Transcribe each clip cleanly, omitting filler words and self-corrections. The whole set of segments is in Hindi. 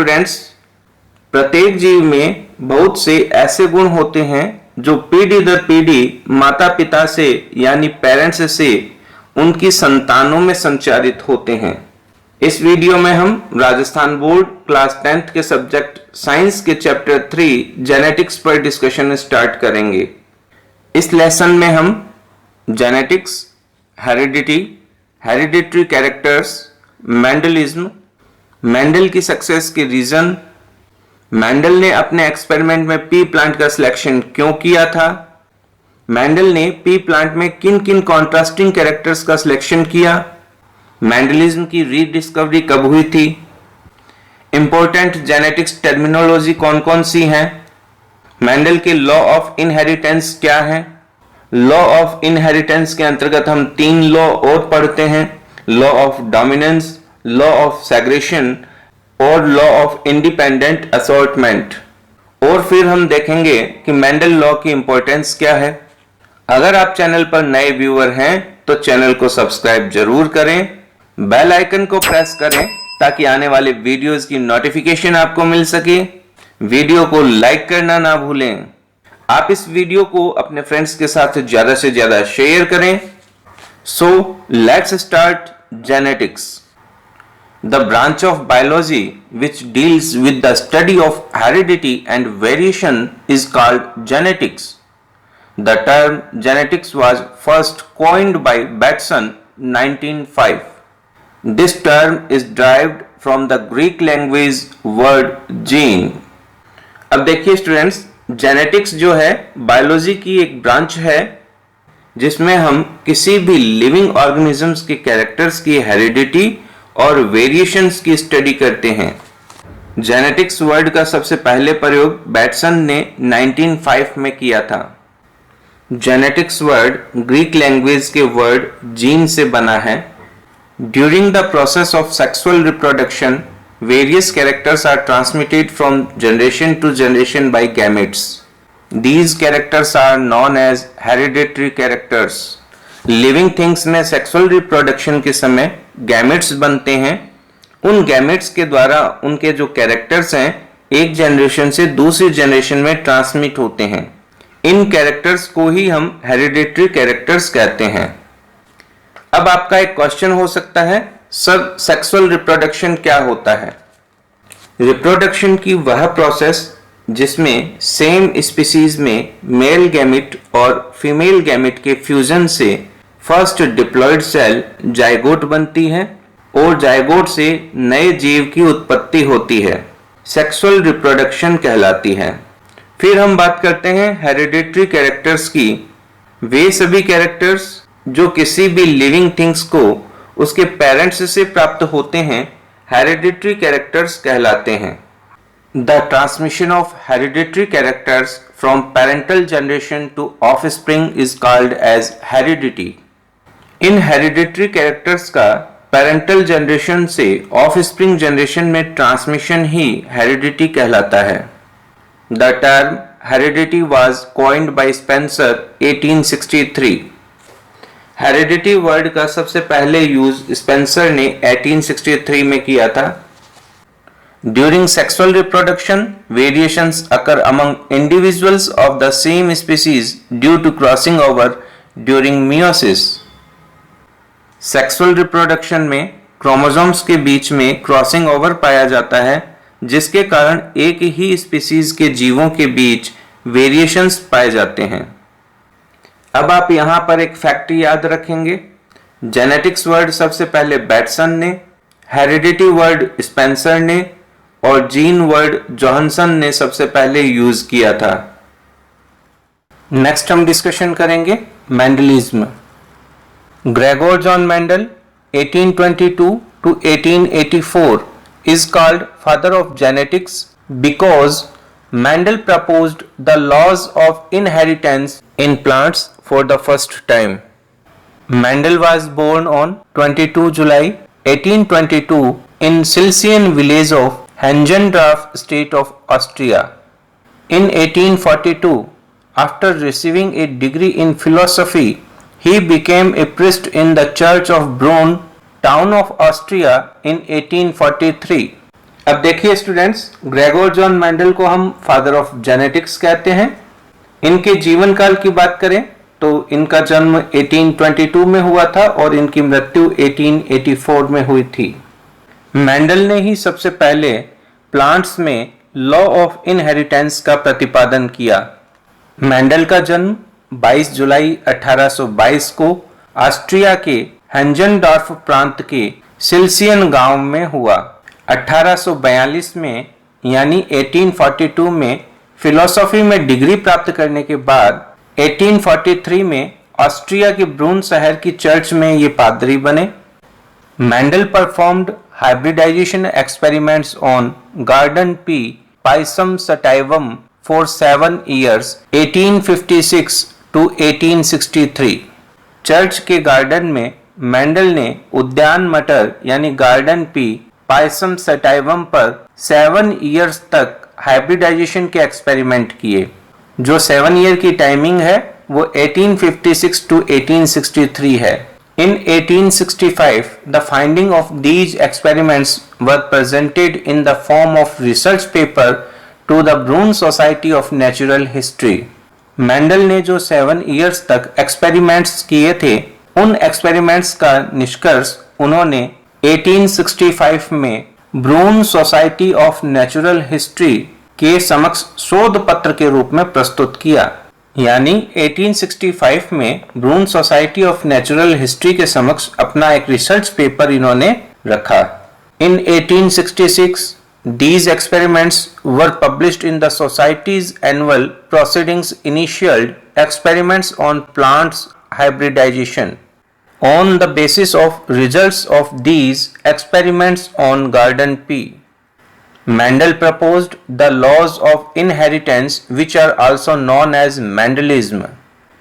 स्टूडेंट्स, प्रत्येक जीव में बहुत से ऐसे गुण होते हैं जो पीढ़ी दर पीढ़ी माता पिता से यानी पेरेंट्स से उनकी संतानों में संचारित होते हैं। इस वीडियो में हम राजस्थान बोर्ड क्लास 10th के सब्जेक्ट साइंस के चैप्टर 3 जेनेटिक्स पर डिस्कशन स्टार्ट करेंगे। इस लेसन में हम genetics, hereditary characters, Mendelism, Mendel की सक्सेस के रीजन, मेंडल ने अपने एक्सपेरिमेंट में पी प्लांट का सिलेक्शन क्यों किया था, मेंडल ने पी प्लांट में किन किन कॉन्ट्रास्टिंग कैरेक्टर्स का सिलेक्शन किया, मेंडलिज्म की रीडिस्कवरी कब हुई थी, इंपॉर्टेंट जेनेटिक्स टर्मिनोलॉजी कौन कौन सी हैं, मेंडल के लॉ ऑफ इनहेरिटेंस क्या है। लॉ ऑफ इनहेरिटेंस के अंतर्गत हम 3 लॉ और पढ़ते हैं, law of dominance, law of segregation और लॉ ऑफ इंडिपेंडेंट असॉर्टमेंट। और फिर हम देखेंगे कि मेंडल लॉ की इंपॉर्टेंस क्या है। अगर आप चैनल पर नए व्यूअर हैं तो चैनल को सब्सक्राइब जरूर करें, बेल आइकन को प्रेस करें ताकि आने वाले वीडियोस की नोटिफिकेशन आपको मिल सके। वीडियो को लाइक करना ना भूलें। आप इस वीडियो को अपने फ्रेंड्स के साथ ज्यादा से ज्यादा शेयर करें। So let's start genetics. The branch of biology which deals with the study of heredity and variation is called genetics. The term genetics was first coined by Bateson 1905. This term is derived from the Greek language word gene. अब देखिए स्टूडेंट्स, जेनेटिक्स जो है बायोलॉजी की एक ब्रांच है जिसमें हम किसी भी लिविंग ऑर्गेनिजम्स के कैरेक्टर्स की हेरिडिटी और वेरिएशंस की स्टडी करते हैं। जेनेटिक्स वर्ड का सबसे पहले प्रयोग बैटसन ने 1905 में किया था। जेनेटिक्स वर्ड ग्रीक लैंग्वेज के वर्ड जीन से बना है। During the process of sexual reproduction, various characters are transmitted from generation to generation by gametes. These characters are known as hereditary characters. Living things में सेक्सुअल रिप्रोडक्शन के समय गैमेट्स बनते हैं। उन गैमेट्स के द्वारा उनके जो कैरेक्टर्स हैं एक जनरेशन से दूसरी जनरेशन में ट्रांसमिट होते हैं। इन कैरेक्टर्स को ही हम हेरिडिटरी कैरेक्टर्स कहते हैं। अब आपका एक क्वेश्चन हो सकता है, सर सेक्सुअल रिप्रोडक्शन क्या होता है? रिप्रोडक्शन की वह प्रोसेस जिसमें सेम स्पीसीज में मेल गैमेट और फीमेल गैमेट के फ्यूजन से फर्स्ट डिप्लॉयड सेल जाइगोट बनती है और जाइगोट से नए जीव की उत्पत्ति होती है, सेक्सुअल रिप्रोडक्शन कहलाती है। फिर हम बात करते हैं हेरिडिटरी कैरेक्टर्स की। वे सभी कैरेक्टर्स जो किसी भी लिविंग थिंग्स को उसके पेरेंट्स से प्राप्त होते हैं हेरिडिटरी कैरेक्टर्स कहलाते हैं। The transmission of hereditary characters from parental generation to offspring is called as heredity. In hereditary characters का parental generation से offspring generation में transmission ही heredity कहलाता है। The term heredity was coined by Spencer 1863. heredity word का सबसे पहले यूज स्पेंसर ने 1863 में किया था। During sexual reproduction, variations occur among individuals of the same species due to crossing over during meiosis. Sexual reproduction में क्रोमोसोम्स के बीच में क्रॉसिंग ओवर पाया जाता है जिसके कारण एक ही स्पीसीज के जीवों के बीच वेरिएशंस पाए जाते हैं। अब आप यहाँ पर एक फैक्ट याद रखेंगे, जेनेटिक्स वर्ड सबसे पहले बैटसन ने, हेरिडिटी वर्ड स्पेंसर ने और जीन वर्ड जोहानसन ने सबसे पहले यूज किया था। नेक्स्ट हम डिस्कशन करेंगे Mendelism. Gregor John Mendel 1822 to 1884 is called father of genetics because Mendel proposed the laws of inheritance in plants for the first time. Mendel was born on 22 July 1822 in Silesian village of Hengendorf, state of Austria. In 1842, after receiving a degree in philosophy, he became a priest in the church of Brunn, town of Austria in 1843. अब देखिए स्टूडेंट्स, ग्रेगोर जॉन मेंडल को हम फादर ऑफ जेनेटिक्स कहते हैं। इनके जीवन काल की बात करें तो इनका जन्म 1822 में हुआ था और इनकी मृत्यु 1884 में हुई थी। मेंडल ने ही सबसे पहले प्लांट्स में लॉ ऑफ इनहेरिटेंस का प्रतिपादन किया। मेंडल का जन्म 22 जुलाई 1822 को ऑस्ट्रिया के हेंजनडॉर्फ प्रांत के सिल्सियन गांव में हुआ। 1842 में यानी 1842 में फिलोसॉफी में डिग्री प्राप्त करने के बाद 1843 में ऑस्ट्रिया के ब्रून शहर की चर्च में ये पादरी बने। Mendel performed hybridization experiments on garden pea Pisum sativum for 7 years 1856 to 1863। Church के गार्डन में मेंडल ने उद्यान मटर यानी गार्डन पी पाइसम सटाइवम पर 7 इयर्स तक हाइब्रिडाइजेशन के एक्सपेरिमेंट किए। जो 7 ईयर की टाइमिंग है वो 1856 to 1863 है। In 1865, the finding of these experiments were presented in the form of research paper to the Brune Society of Natural History। Mendel ने जो 7 इयर्स तक एक्सपेरिमेंट्स किए थे, उन एक्सपेरिमेंट्स का निष्कर्ष उन्होंने 1865 में Brunn society of natural history के समक्ष शोध पत्र के रूप में प्रस्तुत किया। यानी 1865 में Brunn society of natural history के समक्ष अपना एक रिसर्च पेपर इन्होंने रखा। इन 1866 these experiments were published in the society's annual proceedings initialed experiments on plants hybridization। On the basis of results of these experiments on garden pea, Mendel proposed the laws of inheritance which are also known as Mendelism।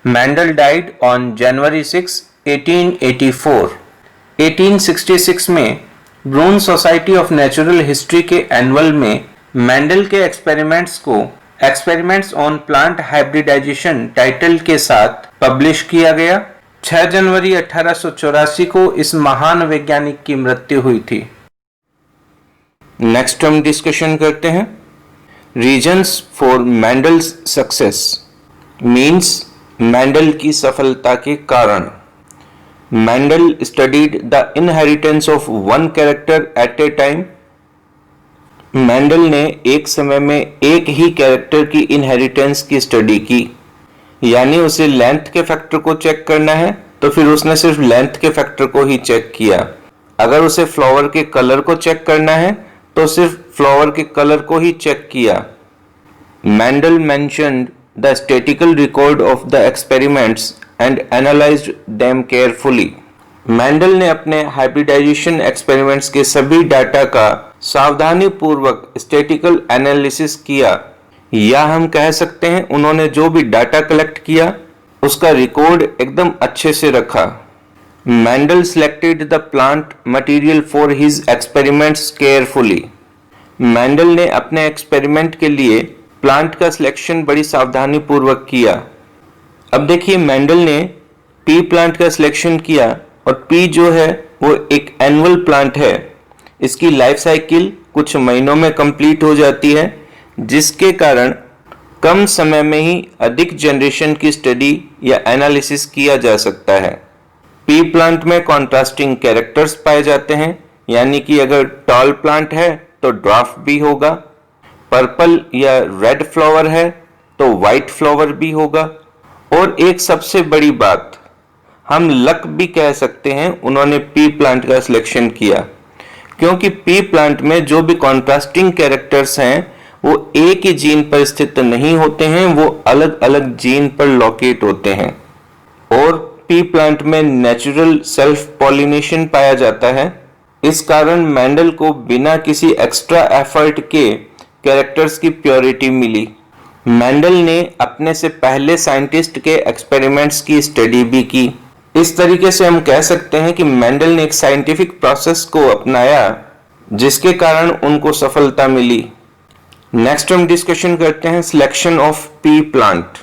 Mendel died on January 6, 1884। 1866 में Brunn society of natural history के एनुअल में मेंडल के एक्सपेरिमेंट्स को experiments on plant hybridization title के साथ पब्लिश किया गया। 6 जनवरी 1884 को इस महान वैज्ञानिक की मृत्यु हुई थी। नेक्स्ट हम डिस्कशन करते हैं reasons for Mendel's success, means Mendel की सफलता के कारण। Mendel studied the inheritance of one character eight A time. Mendel ने एक समय में एक ही कैरेक्टर की इनहेरिटेंस की स्टडी की, यानी उसे लेंथ के फैक्टर को चेक करना है तो फिर उसने सिर्फ लेंथ के फैक्टर को ही चेक किया। अगर उसे फ्लावर के कलर को चेक करना है तो सिर्फ फ्लावर के कलर को ही चेक किया। Mendel mentioned the statistical record of the experiments and analysed them carefully. Mendel ने अपने हाइब्रिडाइजेशन एक्सपेरिमेंट्स के सभी डाटा का सावधानी पूर्वक स्टैटिकल एनालिसिस किया, या हम कह सकते हैं उन्होंने जो भी डाटा कलेक्ट किया उसका रिकॉर्ड एकदम अच्छे से रखा। Mendel selected the plant material for his experiments carefully। Mendel ने अपने एक्सपेरिमेंट के लिए प्लांट का सिलेक्शन बड़ी सावधानी पूर्वक किया। अब देखिए मेंडल ने पी प्लांट का सिलेक्शन किया और पी जो है वो एक एनुअल प्लांट है। इसकी लाइफ साइकिल कुछ महीनों में कंप्लीट हो जाती है, जिसके कारण कम समय में ही अधिक जनरेशन की स्टडी या एनालिसिस किया जा सकता है। पी प्लांट में कॉन्ट्रास्टिंग कैरेक्टर्स पाए जाते हैं, यानी कि अगर टॉल प्लांट है तो ड्वार्फ भी होगा, पर्पल या रेड फ्लावर है तो वाइट फ्लावर भी होगा। और एक सबसे बड़ी बात, हम लक भी कह सकते हैं उन्होंने पी प्लांट का सिलेक्शन किया, क्योंकि पी प्लांट में जो भी कॉन्ट्रास्टिंग कैरेक्टर्स हैं वो एक ही जीन पर स्थित नहीं होते हैं, वो अलग अलग जीन पर लोकेट होते हैं। और पी प्लांट में नेचुरल सेल्फ पॉलिनेशन पाया जाता है। इस कारण मेंडल को बिना किसी एक्स्ट्रा एफर्ट के कैरेक्टर्स की प्योरिटी मिली। मेंडल ने अपने से पहले साइंटिस्ट के एक्सपेरिमेंट्स की स्टडी भी की। इस तरीके से हम कह सकते हैं कि मेंडल ने एक साइंटिफिक प्रोसेस को अपनाया जिसके कारण उनको सफलता मिली। नेक्स्ट हम डिस्कशन करते हैं selection of pea plant,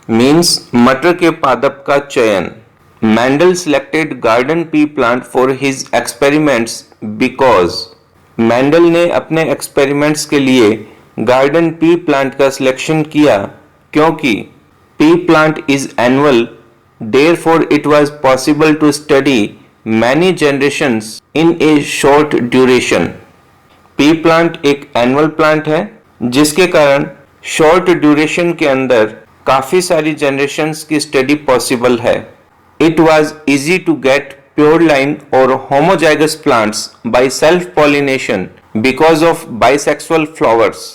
means मटर के पादप का चयन। Mendel selected garden pea plant for his experiments because Mendel ने अपने एक्सपेरिमेंट्स के लिए गार्डन पी प्लांट का सिलेक्शन किया क्योंकि pea plant is annual, therefore it was possible to study many generations in a short duration. Pea plant एक एनुअल प्लांट है जिसके कारण शॉर्ट ड्यूरेशन के अंदर काफी सारी जनरेशंस की स्टडी पॉसिबल है। It was easy to get pure line और homozygous plants by self pollination because of bisexual flowers.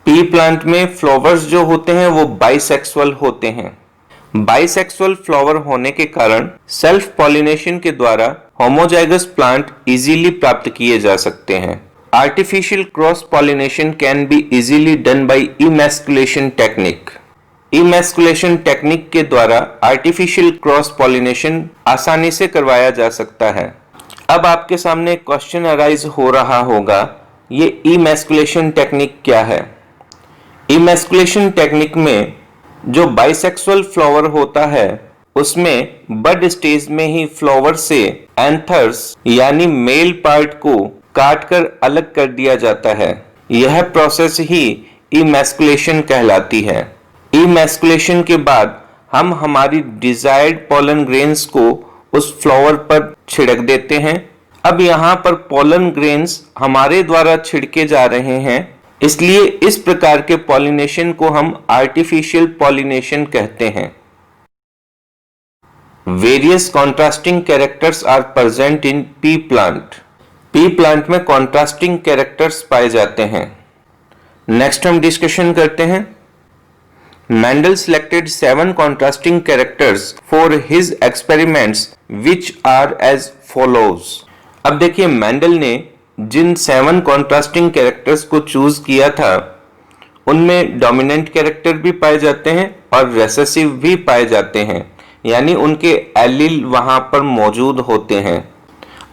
Pea plant में फ्लावर्स जो होते हैं वो बाइसेक्सुअल होते हैं। बाइसेक्सुअल फ्लावर होने के कारण सेल्फ पॉलिनेशन के द्वारा होमोजाइगस प्लांट इजीली प्राप्त किए जा सकते हैं। Artificial cross pollination can be easily done by emasculation technique. Emasculation technique के द्वारा आर्टिफिशियल क्रॉस पॉलिनेशन आसानी से करवाया जा सकता है। अब आपके सामने क्वेश्चन अराइज हो रहा होगा, ये इमैस्कुलेशन टेक्निक क्या है? इमैस्कुलेशन टेक्निक में जो बाइसेक्सुअल फ्लावर होता है उसमें बड स्टेज में ही फ्लावर से एंथर्स यानी मेल पार्ट को काटकर अलग कर दिया जाता है। यह प्रोसेस ही इमैस्कुलेशन कहलाती है। इमैस्कुलेशन के बाद हम हमारी डिजायर्ड पोलन ग्रेन्स को उस फ्लावर पर छिड़क देते हैं। अब यहाँ पर पोलन ग्रेन्स हमारे द्वारा छिड़के जा रहे हैं, इसलिए इस प्रकार के पॉलिनेशन को हम आर्टिफिशियल पॉलिनेशन कहते हैं। Various contrasting characters are present in pea plant. Pea plant में कॉन्ट्रास्टिंग कैरेक्टर्स पाए जाते हैं। नेक्स्ट हम डिस्कशन करते हैं। Mendel selected 7 contrasting characters for his experiments which are as follows। अब देखिए मेंडल ने जिन 7 कॉन्ट्रास्टिंग कैरेक्टर्स को चूज किया था उनमें डोमिनेंट कैरेक्टर भी पाए जाते हैं और रेसेसिव भी पाए जाते हैं, यानी उनके एलील वहां पर मौजूद होते हैं।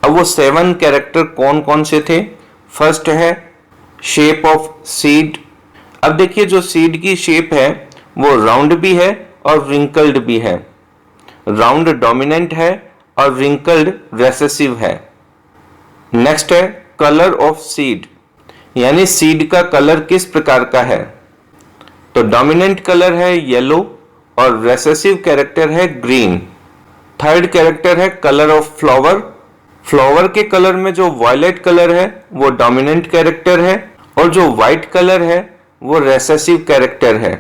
अब वो 7 कैरेक्टर कौन कौन से थे? फर्स्ट है शेप ऑफ सीड। अब देखिए जो सीड की शेप है वो राउंड भी है और रिंकल्ड भी है। राउंड डोमिनेंट है और रिंकल्ड रेसेसिव है। नेक्स्ट है कलर ऑफ सीड, यानी सीड का कलर किस प्रकार का है? तो डोमिनेंट कलर है येलो और रेसेसिव कैरेक्टर है ग्रीन। थर्ड कैरेक्टर है कलर ऑफ फ्लावर। फ्लावर के कलर में जो वायलेट कलर है वो डोमिनेंट कैरेक्टर है और जो व्हाइट कलर है वो रेसेसिव कैरेक्टर है।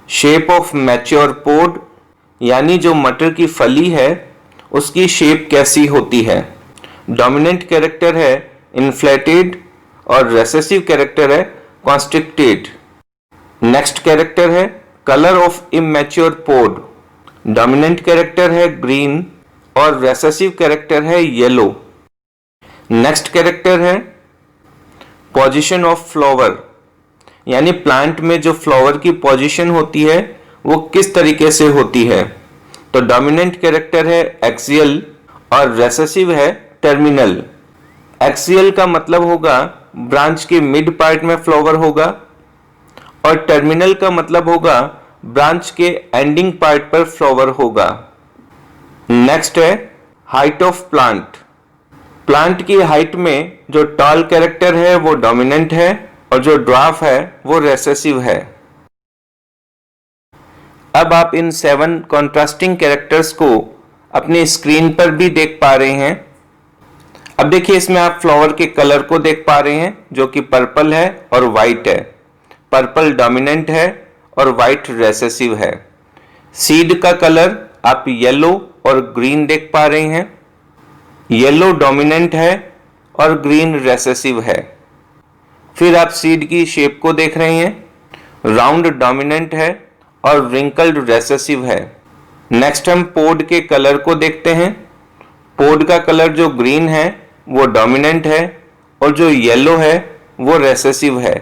शेप ऑफ मैच्योर पोड, यानी जो मटर की फली है उसकी शेप कैसी होती है? डोमिनेंट कैरेक्टर है इन्फ्लेटेड और रेसेसिव कैरेक्टर है कॉन्स्ट्रिक्टेड। नेक्स्ट कैरेक्टर है colour of immature pod. Dominant character है ग्रीन और रेसेसिव कैरेक्टर है येलो। नेक्स्ट कैरेक्टर है पोजीशन ऑफ फ्लावर, यानी प्लांट में जो फ्लावर की पोजीशन होती है वो किस तरीके से होती है? तो डोमिनेंट कैरेक्टर है एक्सियल और रेसेसिव है टर्मिनल। एक्सियल का मतलब होगा ब्रांच के मिड पार्ट में फ्लावर होगा और टर्मिनल का मतलब होगा ब्रांच के एंडिंग पार्ट पर फ्लावर होगा। नेक्स्ट है हाइट ऑफ प्लांट। प्लांट की हाइट में जो टॉल कैरेक्टर है वो डोमिनेंट है और जो ड्वार्फ है वो रेसेसिव है। अब आप इन 7 कॉन्ट्रास्टिंग कैरेक्टर्स को अपनी स्क्रीन पर भी देख पा रहे हैं। अब देखिए इसमें आप फ्लावर के कलर को देख पा रहे हैं जो कि पर्पल है और व्हाइट है। पर्पल डोमिनेंट है और व्हाइट रेसेसिव है। सीड का कलर आप येलो और ग्रीन देख पा रहे हैं। येलो डोमिनेंट है और ग्रीन रेसेसिव है। फिर आप सीड की शेप को देख रहे हैं, राउंड डोमिनेंट है और रिंकल्ड रेसेसिव है। नेक्स्ट हम पोड के कलर को देखते हैं। पोड का कलर जो ग्रीन है वो डोमिनेंट है और जो येलो है वो रेसेसिव है।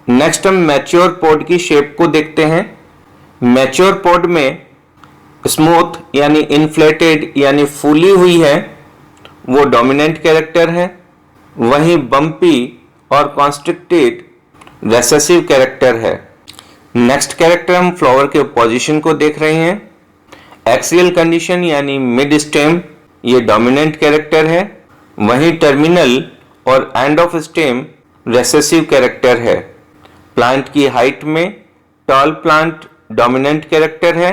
नेक्स्ट हम मैच्योर पोड की शेप को देखते हैं। मैच्योर पोड में स्मूथ यानी इन्फ्लेटेड यानी फूली हुई है वो डोमिनेंट कैरेक्टर है, वहीं बम्पी और कॉन्स्ट्रिक्टेड रेसेसिव कैरेक्टर है। नेक्स्ट कैरेक्टर हम फ्लावर के पोजीशन को देख रहे हैं। एक्सियल कंडीशन यानी मिड स्टेम ये डोमिनेंट कैरेक्टर है, वहीं टर्मिनल और end of stem recessive character है। प्लांट की हाइट में टॉल प्लांट डोमिनेंट कैरेक्टर है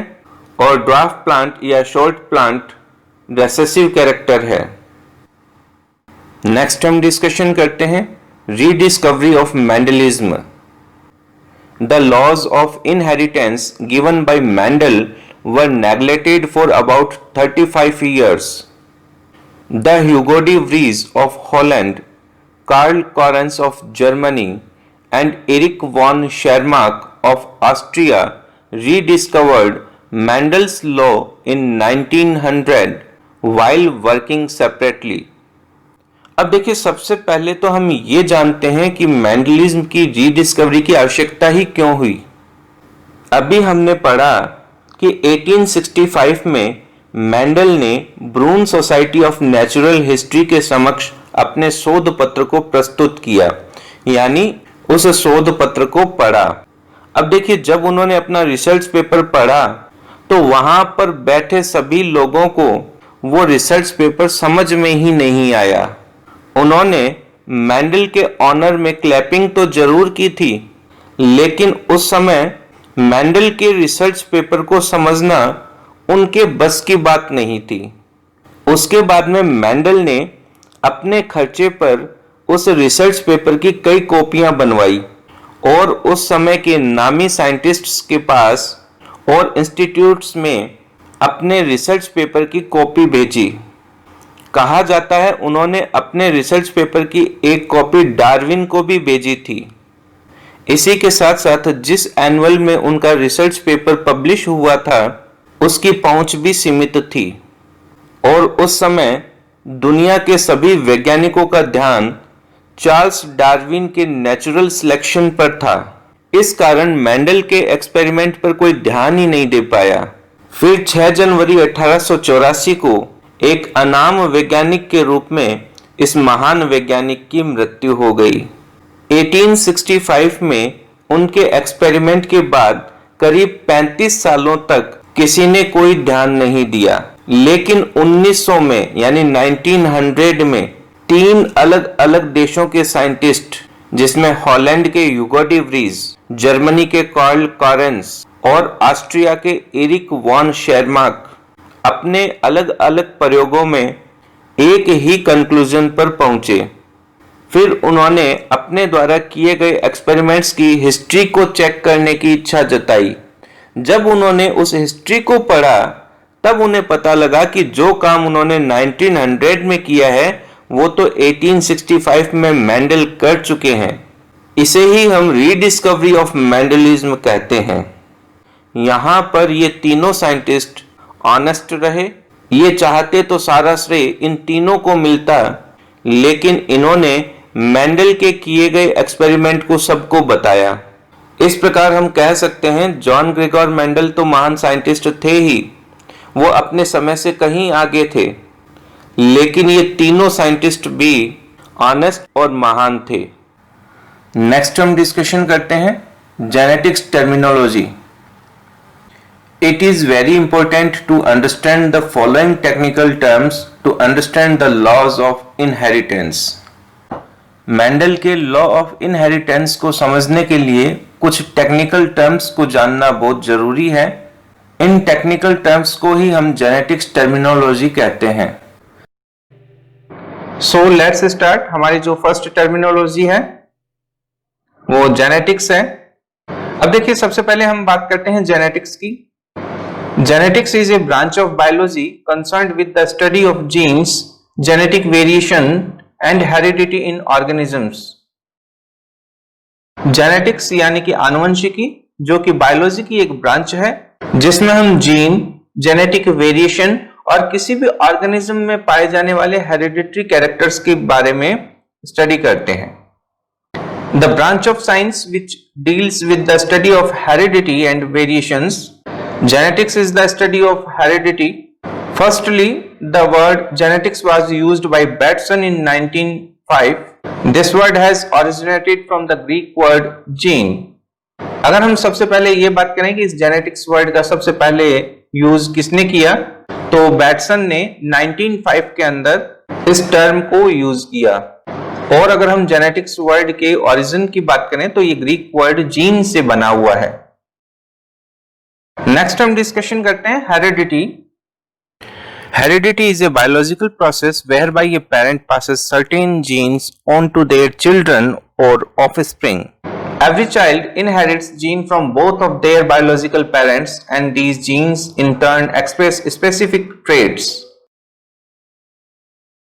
और ड्वार्फ प्लांट या शॉर्ट प्लांट रेसेसिव कैरेक्टर है। नेक्स्ट हम डिस्कशन करते हैं rediscovery of Mendelism. The laws of inheritance given by Mendel were neglected for about 35 years. The Hugo de Vries of Holland, Karl Correns of Germany, and Erich von Schermach of Austria rediscovered Mendel's law in 1900 while working separately. अब देखिए, सबसे पहले तो हम ये जानते हैं कि मेंडलिज्म की रीडिस्कवरी की आवश्यकता ही क्यों हुई। अभी हमने पढ़ा कि 1865 में मेंडल ने ब्रून सोसाइटी ऑफ नेचुरल हिस्ट्री के समक्ष अपने शोध पत्र को प्रस्तुत किया, यानी उस शोध पत्र को पढ़ा। अब देखिए, जब उन्होंने अपना रिसर्च पेपर पढ़ा तो वहां पर बैठे सभी लोगों को वो रिसर्च पेपर समझ में ही नहीं आया। उन्होंने मेंडल के ऑनर में क्लैपिंग तो जरूर की थी, लेकिन उस समय मेंडल के रिसर्च पेपर को समझना उनके बस की बात नहीं थी। उसके बाद में मेंडल ने अपने खर्चे पर उस रिसर्च पेपर की कई कॉपियां बनवाई और उस समय के नामी साइंटिस्ट्स के पास और इंस्टीट्यूट्स में अपने रिसर्च पेपर की कॉपी भेजी। कहा जाता है उन्होंने अपने रिसर्च पेपर की एक कॉपी डार्विन को भी भेजी थी। इसी के साथ साथ जिस एनुअल में उनका रिसर्च पेपर पब्लिश हुआ था उसकी पहुंच भी सीमित थी और उस समय दुनिया के सभी वैज्ञानिकों का ध्यान चार्ल्स डार्विन के नेचुरल सिलेक्शन पर था। इस कारण मेंडल के एक्सपेरिमेंट पर कोई ध्यान ही नहीं दे पाया। फिर 6 जनवरी 1884 को एक अनाम वैज्ञानिक के रूप में इस महान वैज्ञानिक की मृत्यु हो गई। 1865 में उनके एक्सपेरिमेंट के बाद करीब 35 सालों तक किसी ने कोई ध्यान नहीं दिया, लेकिन 1900 में यानी 1900 में 3 अलग अलग देशों के साइंटिस्ट, जिसमें हॉलैंड के ह्यूगो डी व्रीज, जर्मनी के कार्ल कॉरेंस और ऑस्ट्रिया के एरिक वॉन शेरमार्क, अपने अलग अलग प्रयोगों में एक ही कंक्लूजन पर पहुंचे। फिर उन्होंने अपने द्वारा किए गए एक्सपेरिमेंट्स की हिस्ट्री को चेक करने की इच्छा जताई। जब उन्होंने उस हिस्ट्री को पढ़ा तब उन्हें पता लगा कि जो काम उन्होंने 1900 में किया है वो तो 1865 में मेंडल कर चुके हैं। इसे ही हम रीडिस्कवरी ऑफ मेंडलिज्म कहते हैं। यहां पर ये तीनों साइंटिस्ट ऑनेस्ट रहे। ये चाहते तो सारा श्रेय इन तीनों को मिलता, लेकिन इन्होंने मेंडल के किए गए एक्सपेरिमेंट को सबको बताया। इस प्रकार हम कह सकते हैं जॉन ग्रेगोर मेंडल तो महान साइंटिस्ट थे ही, वो अपने समय से कहीं आगे थे, लेकिन ये तीनों साइंटिस्ट भी ऑनेस्ट और महान थे। नेक्स्ट हम डिस्कशन करते हैं genetics terminology. It is very important to understand the following technical terms to understand the laws of inheritance. Mendel के लॉ ऑफ इनहेरिटेंस को समझने के लिए कुछ टेक्निकल टर्म्स को जानना बहुत जरूरी है। इन टेक्निकल टर्म्स को ही हम जेनेटिक्स टर्मिनोलॉजी कहते हैं। So let's start. हमारी जो फर्स्ट टर्मिनोलॉजी है वो जेनेटिक्स है। अब देखिए, सबसे पहले हम बात करते हैं जेनेटिक्स की। Genetics is a branch of biology concerned with the study of genes, genetic variation and heredity in organisms. Genetics यानी कि आनुवंशिकी, जो कि बायोलॉजी की एक ब्रांच है जिसमें हम जीन, जेनेटिक वेरिएशन और किसी भी ऑर्गेनिज्म में पाए जाने वाले हेरिडिटरी कैरेक्टर्स के बारे में स्टडी करते हैं। The branch of science which deals with the study of heredity and variations. Genetics is the study of heredity. Firstly, the word genetics was used by Bateson in 1905. This word has originated from the Greek word gene. अगर हम सबसे पहले ये बात करें कि इस जेनेटिक्स वर्ड का सबसे पहले यूज किसने किया, तो बैटसन ने 1905 के अंदर इस टर्म को यूज किया। और अगर हम जेनेटिक्स वर्ड के ओरिजिन की बात करें तो ये ग्रीक वर्ड जीन से बना हुआ है। नेक्स्ट हम डिस्कशन करते हैं heredity. Heredity is a biological process whereby a parent passes certain genes on to their children or offspring. Every child inherits genes from both of their biological parents and these genes in turn express specific traits.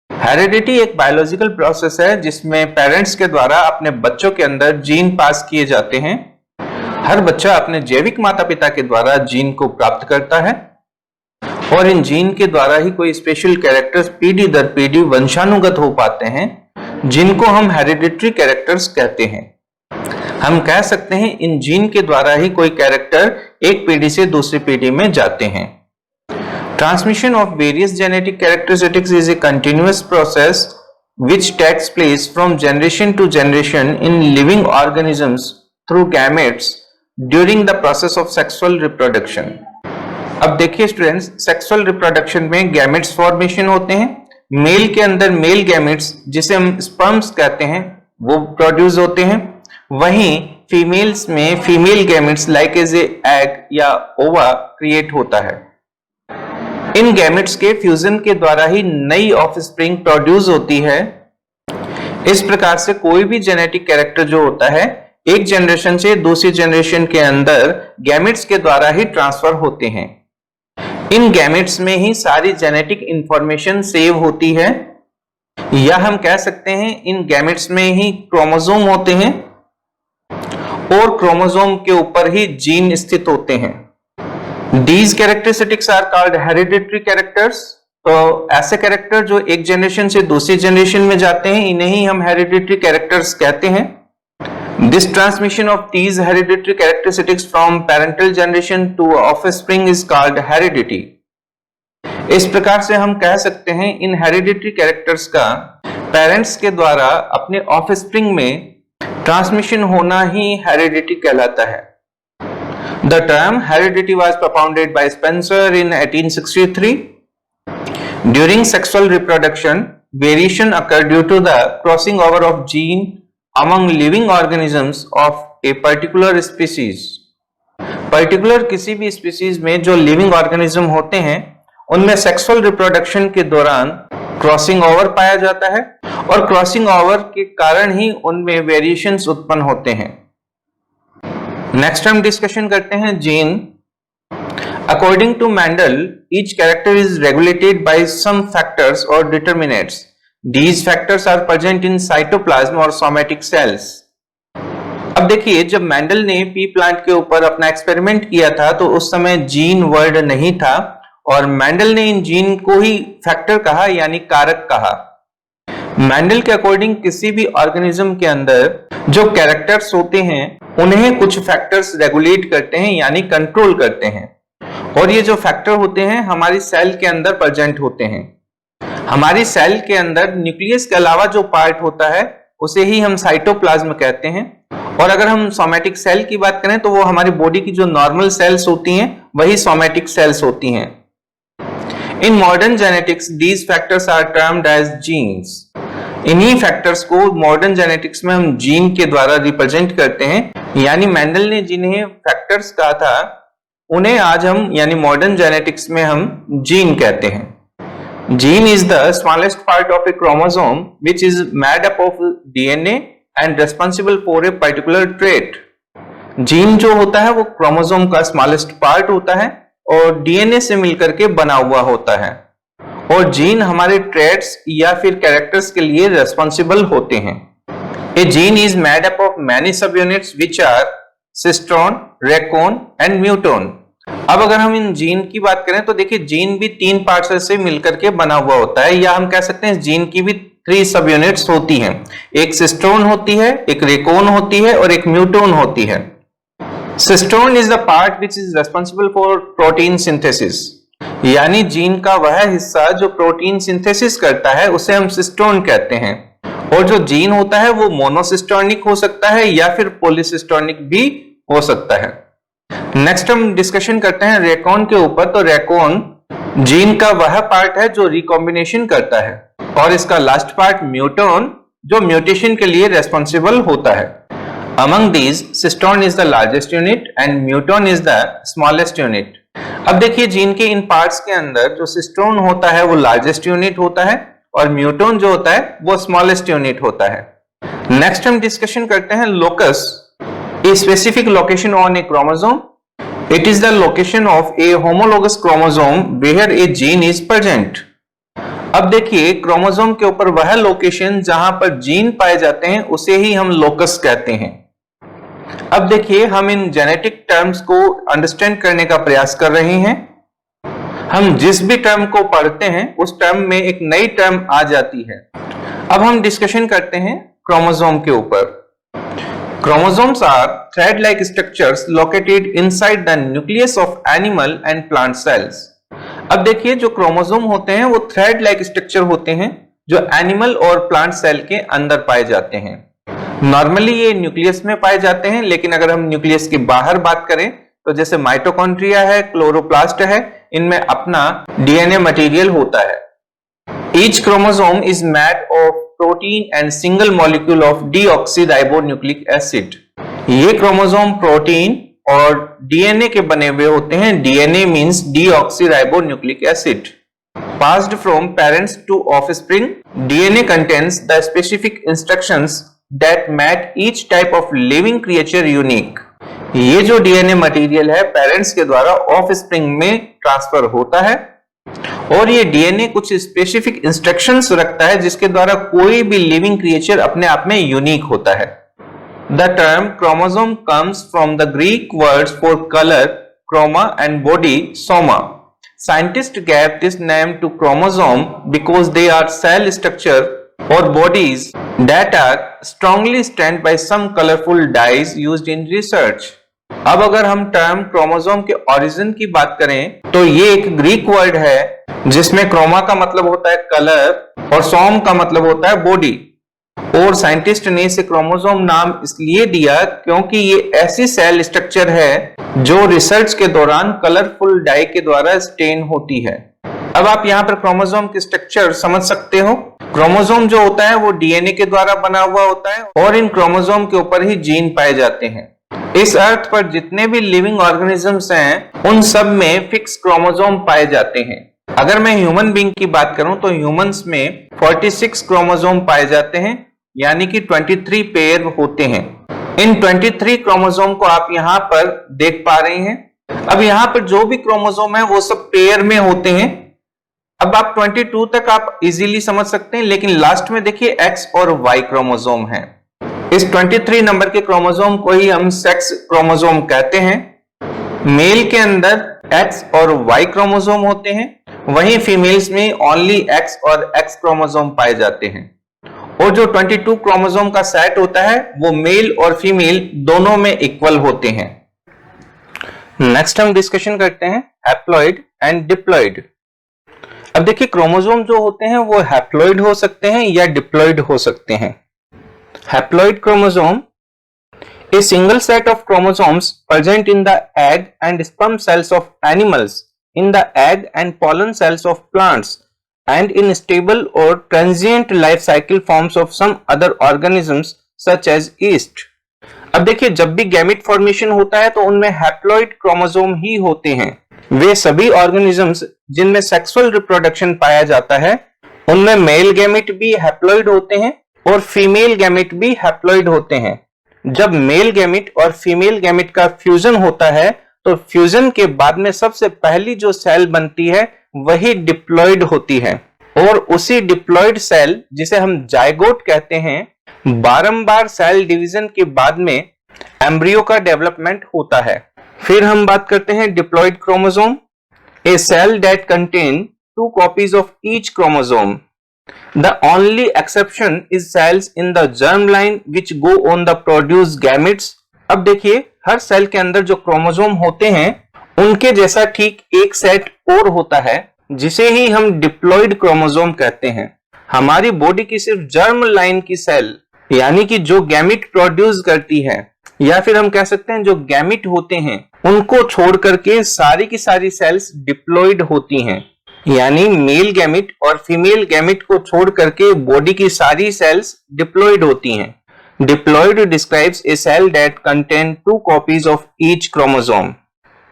Heredity एक बायोलॉजिकल प्रोसेस है जिसमें पेरेंट्स के द्वारा अपने बच्चों के अंदर जीन पास किए जाते हैं। हर बच्चा अपने जैविक माता पिता के द्वारा जीन को प्राप्त करता है और इन जीन के द्वारा ही कोई स्पेशल कैरेक्टर्स पीढ़ी दर पीढ़ी वंशानुगत हो पाते हैं जिनको हम हेरिडिटरी कैरेक्टर्स कहते हैं। हम कह सकते हैं इन जीन के द्वारा ही कोई कैरेक्टर एक पीढ़ी से दूसरी पीढ़ी में जाते हैं। Transmission of various genetic characteristics is a continuous process which takes place from generation to generation in living organisms through gametes during the process of sexual reproduction. अब देखिए स्टूडेंट्स, सेक्सुअल रिप्रोडक्शन में गैमेट्स फॉर्मेशन होते हैं। मेल के अंदर मेल गैमेट्स जिसे हम स्पर्म्स कहते हैं वो प्रोड्यूस होते हैं, वहीं फीमेल्स में female gametes like as a egg या ओवा क्रिएट होता है। इन गैमेट्स के फ्यूजन के द्वारा ही नई ऑफस्प्रिंग प्रोड्यूस होती है। इस प्रकार से कोई भी जेनेटिक कैरेक्टर जो होता है एक जनरेशन से दूसरी जनरेशन के अंदर गैमेट्स के द्वारा ही ट्रांसफर होते हैं। इन गैमेट्स में ही सारी जेनेटिक इंफॉर्मेशन सेव होती है, या हम कह सकते हैं इन गैमेट्स में ही क्रोमोसोम होते हैं और क्रोमोसोम के ऊपर ही जीन स्थित होते हैं। These characteristics are called hereditary characters। तो ऐसे कैरेक्टर जो एक जनरेशन से दूसरी जनरेशन में जाते हैं इन्हें ही हम हेरिडिटरी कैरेक्टर्स कहते हैं। This transmission of these hereditary characteristics from parental generation to offspring is called heredity। इस प्रकार से हम कह सकते हैं इन हेरिडिटरी कैरेक्टर्स का पेरेंट्स के द्वारा अपने ऑफस्प्रिंग में ट्रांसमिशन होना ही हेरिडिटी कहलाता है। The term heredity was propounded by Spencer in 1863। During sexual reproduction, variation occur due to the crossing over of gene among living organisms of a particular species। Particular किसी भी स्पीसीज में जो लिविंग ऑर्गेनिज्म होते हैं उनमें सेक्सुअल रिप्रोडक्शन के दौरान क्रॉसिंग ओवर पाया जाता है और क्रॉसिंग ओवर के कारण ही उनमें वेरिएशंस उत्पन्न होते हैं। नेक्स्ट हम डिस्कशन करते हैं gene. According to Mendel, each character is regulated by some factors और determinants. These factors are present in cytoplasm और somatic cells। अब देखिए, जब मैंडल ने पी प्लांट के ऊपर अपना एक्सपेरिमेंट किया था तो उस समय जीन वर्ड नहीं था और मैंडल ने इन जीन को ही फैक्टर कहा, यानी कारक कहा। मैंडल के अकॉर्डिंग किसी भी ऑर्गेनिज्म के अंदर जो कैरेक्टर्स होते हैं उन्हें कुछ फैक्टर्स रेगुलेट करते हैं यानी कंट्रोल करते हैं, और ये जो फैक्टर होते हैं हमारी सेल के अंदर प्रेजेंट होते हैं। हमारी सेल के अंदर न्यूक्लियस के अलावा जो पार्ट होता है उसे ही हम साइटोप्लाज्म कहते हैं, और अगर हम सोमैटिक सेल की बात करें तो वो हमारी बॉडी की जो नॉर्मल सेल्स होती हैं वही सोमैटिक सेल्स होती हैं। In modern genetics these factors are termed as genes. इन्हीं फैक्टर्स को मॉडर्न जेनेटिक्स में हम जीन के द्वारा रिप्रेजेंट करते हैं, यानी मैंडल ने जिन्हें फैक्टर्स कहा था उन्हें आज हम यानी मॉडर्न जेनेटिक्स में हम जीन कहते हैं। Gene is the smallest part of a chromosome which is made up of DNA and responsible for a particular trait। Gene जो होता है वो क्रोमोसोम का स्मॉलेस्ट पार्ट होता है और डीएनए से मिलकर के बना हुआ होता है, और जीन हमारे ट्रेट्स या फिर कैरेक्टर्स के लिए रेस्पॉन्सिबल होते हैं। A gene is made up of many subunits which are cistron, recon and muton. अब अगर हम इन जीन की बात करें तो देखिए जीन भी 3 पार्ट्स से मिलकर के बना हुआ होता है, या हम कह सकते हैं जीन की भी 3 सब यूनिट्स होती हैं। एक सिस्ट्रोन होती है, एक रेकोन होती है और एक म्यूटोन होती है। Cistron is the part which is responsible for protein synthesis, यानी जीन का वह हिस्सा जो प्रोटीन सिंथेसिस करता है उसे हम सिस्ट्रोन कहते हैं, और जो जीन होता है वो मोनोसिस्टोनिक हो सकता है या फिर पॉलीसिस्टोनिक भी हो सकता है। नेक्स्ट हम डिस्कशन करते हैं रेकोन के ऊपर। तो रेकोन जीन का वह पार्ट है जो रिकॉम्बिनेशन करता है, और इसका लास्ट पार्ट म्यूटोन जो म्यूटेशन के लिए रेस्पॉन्सिबल होता है। Among these cistron is the largest unit and म्यूटोन is the smallest unit. अब देखिए जीन के इन पार्ट्स के अंदर जो सिस्टोन होता है वो लार्जेस्ट यूनिट होता है और म्यूटोन जो होता है वो स्मॉलेस्ट यूनिट होता है। नेक्स्ट हम डिस्कशन करते हैं locus, a specific location on a chromosome. It is the location of a homologous chromosome where a gene is present. अब देखिए क्रोमोसोम के ऊपर वह लोकेशन जहां पर जीन पाए जाते हैं उसे ही हम लोकस कहते हैं। अब देखिए हम इन जेनेटिक टर्म्स को अंडरस्टैंड करने का प्रयास कर रहे हैं। हम जिस भी टर्म को पढ़ते हैं उस टर्म में एक नई टर्म आ जाती है। अब हम डिस्कशन करते हैं क्रोमोसोम के ऊपर। क्रोमोसोम्स आर थ्रेड-like structures located inside the nucleus of animal and plant cells। अब देखिए जो क्रोमोसोम होते हैं वो थ्रेड-like स्ट्रक्चर होते हैं जो एनिमल और प्लांट सेल के अंदर पाए जाते हैं। नॉर्मली ये न्यूक्लियस में पाए जाते हैं, लेकिन अगर हम न्यूक्लियस के बाहर बात करें तो जैसे माइटोकॉन्ड्रिया है, क्लोरोप्लास्ट है, इनमें अपना डीएनए मटेरियल होता है। Each chromosome is made of protein and single molecule of deoxyribonucleic acid. ये क्रोमोसोम प्रोटीन और डीएनए के बने हुए होते हैं। DNA means deoxyribonucleic acid. Passed from parents to offspring, DNA contains the specific instructions that make each type of living creature unique। ये जो डीएनए मटेरियल है पेरेंट्स के द्वारा ऑफस्प्रिंग में ट्रांसफर होता है और ये डीएनए कुछ स्पेसिफिक इंस्ट्रक्शंस रखता है जिसके द्वारा कोई भी लिविंग क्रिएचर अपने आप में यूनिक होता है। The term chromosome comes from the Greek words for color, chroma and body, soma। Scientists gave this name to chromosome because they are cell structure or bodies that are strongly stained by some colorful dyes used in research। अब अगर हम टर्म क्रोमोसोम के ओरिजिन की बात करें तो ये एक ग्रीक वर्ड है जिसमें क्रोमा का मतलब होता है कलर और सोम का मतलब होता है बॉडी। और साइंटिस्ट ने इसे क्रोमोसोम नाम इसलिए दिया क्योंकि ये ऐसी सेल स्ट्रक्चर है जो रिसर्च के दौरान कलरफुल डाई के द्वारा स्टेन होती है। अब आप यहाँ पर क्रोमोसोम के स्ट्रक्चर समझ सकते हो। क्रोमोसोम जो होता है वो डीएनए के द्वारा बना हुआ होता है और इन क्रोमोसोम के ऊपर ही जीन पाए जाते हैं। इस अर्थ पर जितने भी लिविंग ऑर्गेनिजम्स हैं उन सब में फिक्स क्रोमोसोम पाए जाते हैं। अगर मैं ह्यूमन बीइंग की बात करूं तो ह्यूमंस में 46 क्रोमोसोम पाए जाते हैं, यानी कि 23 पेयर होते हैं। इन 23 क्रोमोसोम को आप यहाँ पर देख पा रहे हैं। अब यहाँ पर जो भी क्रोमोसोम है वो सब पेयर में होते हैं। अब आप 22 तक आप इजीली समझ सकते हैं, लेकिन लास्ट में देखिए X और Y क्रोमोसोम है। इस 23 नंबर के क्रोमोसोम को ही हम सेक्स क्रोमोसोम कहते हैं। मेल के अंदर X और Y क्रोमोसोम होते हैं, वहीं फीमेल्स में ओनली X और X क्रोमोसोम पाए जाते हैं। और जो 22 क्रोमोसोम का सेट होता है वो मेल और फीमेल दोनों में इक्वल होते हैं। नेक्स्ट हम डिस्कशन करते हैं हैप्लॉइड एंड डिप्लॉइड। अब देखिए क्रोमोसोम जो होते हैं वो हैप्लॉइड हो सकते हैं या डिप्लॉइड हो सकते हैं। Haploid chromosome, a single set of chromosomes present in the egg and sperm cells of animals, in the egg and pollen cells of plants, and in stable or transient life cycle forms of some other organisms such as yeast। अब देखिए जब भी गैमेट फॉर्मेशन होता है तो उनमें हैप्लॉइड क्रोमोसोम ही होते हैं। वे सभी ऑर्गेनिजम्स जिनमें सेक्सुअल रिप्रोडक्शन पाया जाता है उनमें मेल गैमेट भी हैप्लॉइड होते हैं और फीमेल गैमेट भी हैप्लॉइड होते हैं। जब मेल गैमेट और फीमेल गैमेट का फ्यूजन होता है तो फ्यूजन के बाद में सबसे पहली जो सेल बनती है वही डिप्लॉइड होती है और उसी डिप्लॉइड सेल जिसे हम जायगोट कहते हैं बारंबार सेल डिवीजन के बाद में एम्ब्रियो का डेवलपमेंट होता है। फिर हम बात करते हैं diploid chromosome, a cell that contain 2 copies of each chromosome. The only exception is cells in the germline which go on the produce gametes। अब देखिए हर सेल के अंदर जो क्रोमोसोम होते हैं उनके जैसा ठीक एक सेट और होता है जिसे ही हम डिप्लॉइड क्रोमोसोम कहते हैं। हमारी बॉडी की सिर्फ जर्म लाइन की सेल यानी कि जो गैमेट प्रोड्यूस करती है या फिर हम कह सकते हैं जो गैमेट होते हैं उनको छोड़ करके सारी की सारी सेल्स डिप्लॉइड होती हैं। यानी मेल गैमिट और फीमेल गैमिट को छोड़ करके बॉडी की सारी सेल्स डिप्लॉयड होती हैं। Diploid describes a cell that contain 2 copies of each chromosome.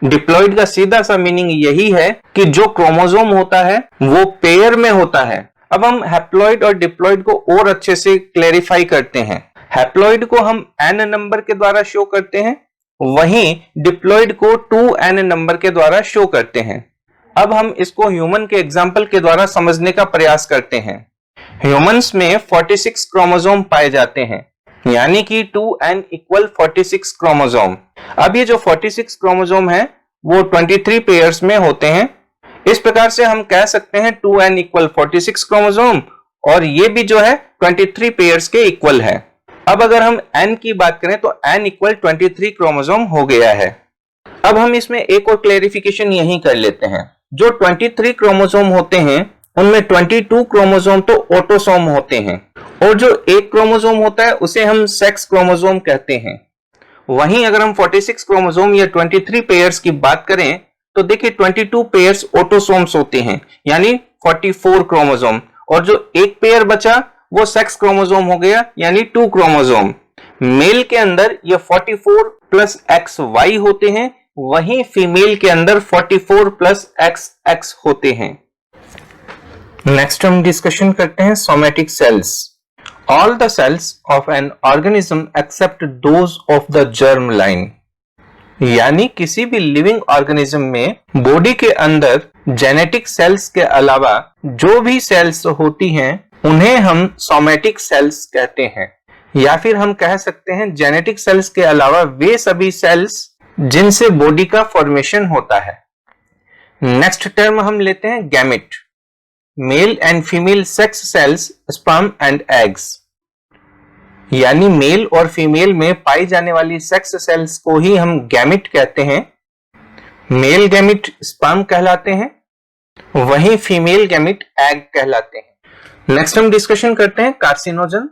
Diploid का सीधा सा मीनिंग यही है कि जो क्रोमोसोम होता है वो पेयर में होता है। अब हम हैप्लॉयड और डिप्लॉयड को और अच्छे से क्लैरिफाई करते हैं। हैप्लॉयड को हम n नंबर के द्वारा शो करते हैं, वहीं डिप्लॉयड को 2n नंबर के द्वारा शो करते हैं। अब हम इसको ह्यूमन के एग्जाम्पल के द्वारा समझने का प्रयास करते हैं। ह्यूमंस में 46 क्रोमोसोम पाए जाते हैं, यानी कि 2n इक्वल 46 क्रोमोसोम। अब ये जो 46 क्रोमोसोम है वो 23 पेयर्स में होते हैं। इस प्रकार से हम कह सकते हैं 2n इक्वल 46 क्रोमोसोम और ये भी जो है 23 पेयर्स के इक्वल है। अब अगर हम n की बात करें तो n इक्वल 23 क्रोमोसोम हो गया है। अब हम इसमें एक और क्लेरिफिकेशन यही कर लेते हैं। जो 23 क्रोमोसोम होते हैं उनमें 22 क्रोमोसोम तो ऑटोसोम होते हैं और जो एक क्रोमोसोम होता है उसे हम सेक्स क्रोमोसोम कहते हैं। वहीं अगर हम 46 क्रोमोसोम या 23 पेयर्स की बात करें तो देखिए 22 पेयर्स ऑटोसोम्स होते हैं, यानी 44 क्रोमोसोम, और जो एक पेयर बचा वो सेक्स क्रोमोसोम हो गया, यानी 2 क्रोमोसोम। मेल के अंदर ये 44 प्लस XY होते हैं, वहीं फीमेल के अंदर 44 प्लस XX होते हैं। नेक्स्ट हम डिस्कशन करते हैं somatic cells. All the cells of an organism except those of the germ line, यानी किसी भी लिविंग ऑर्गेनिज्म में बॉडी के अंदर जेनेटिक सेल्स के अलावा जो भी सेल्स होती हैं उन्हें हम सोमैटिक सेल्स कहते हैं, या फिर हम कह सकते हैं जेनेटिक सेल्स के अलावा वे सभी सेल्स जिनसे बॉडी का फॉर्मेशन होता है। नेक्स्ट टर्म हम लेते हैं gamete, male and female sex cells, sperm and eggs, यानी मेल और फीमेल में पाई जाने वाली सेक्स सेल्स को ही हम गैमेट कहते हैं। मेल गैमेट स्पर्म कहलाते हैं, वहीं फीमेल गैमेट एग कहलाते हैं। नेक्स्ट हम डिस्कशन करते हैं कार्सिनोजन,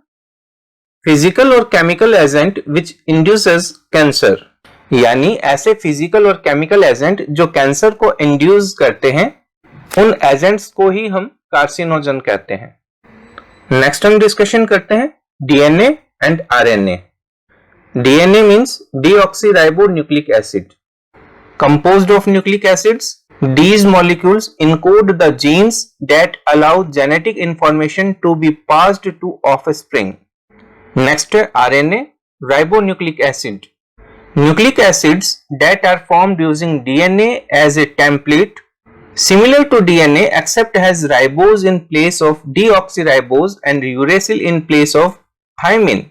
फिजिकल और chemical agent which induces cancer, यानी ऐसे फिजिकल और केमिकल एजेंट जो कैंसर को इंड्यूस करते हैं, उन एजेंट्स को ही हम कार्सिनोजन कहते हैं। नेक्स्ट हम डिस्कशन करते हैं DNA and RNA. DNA means deoxyribonucleic acid, composed of nucleic acids. These molecules encode the genes that allow genetic information to be passed to offspring. Next, RNA, ribonucleic acid. Nucleic acids that are formed using DNA as a template, similar to DNA except has ribose in place of deoxyribose and uracil in place of thymine.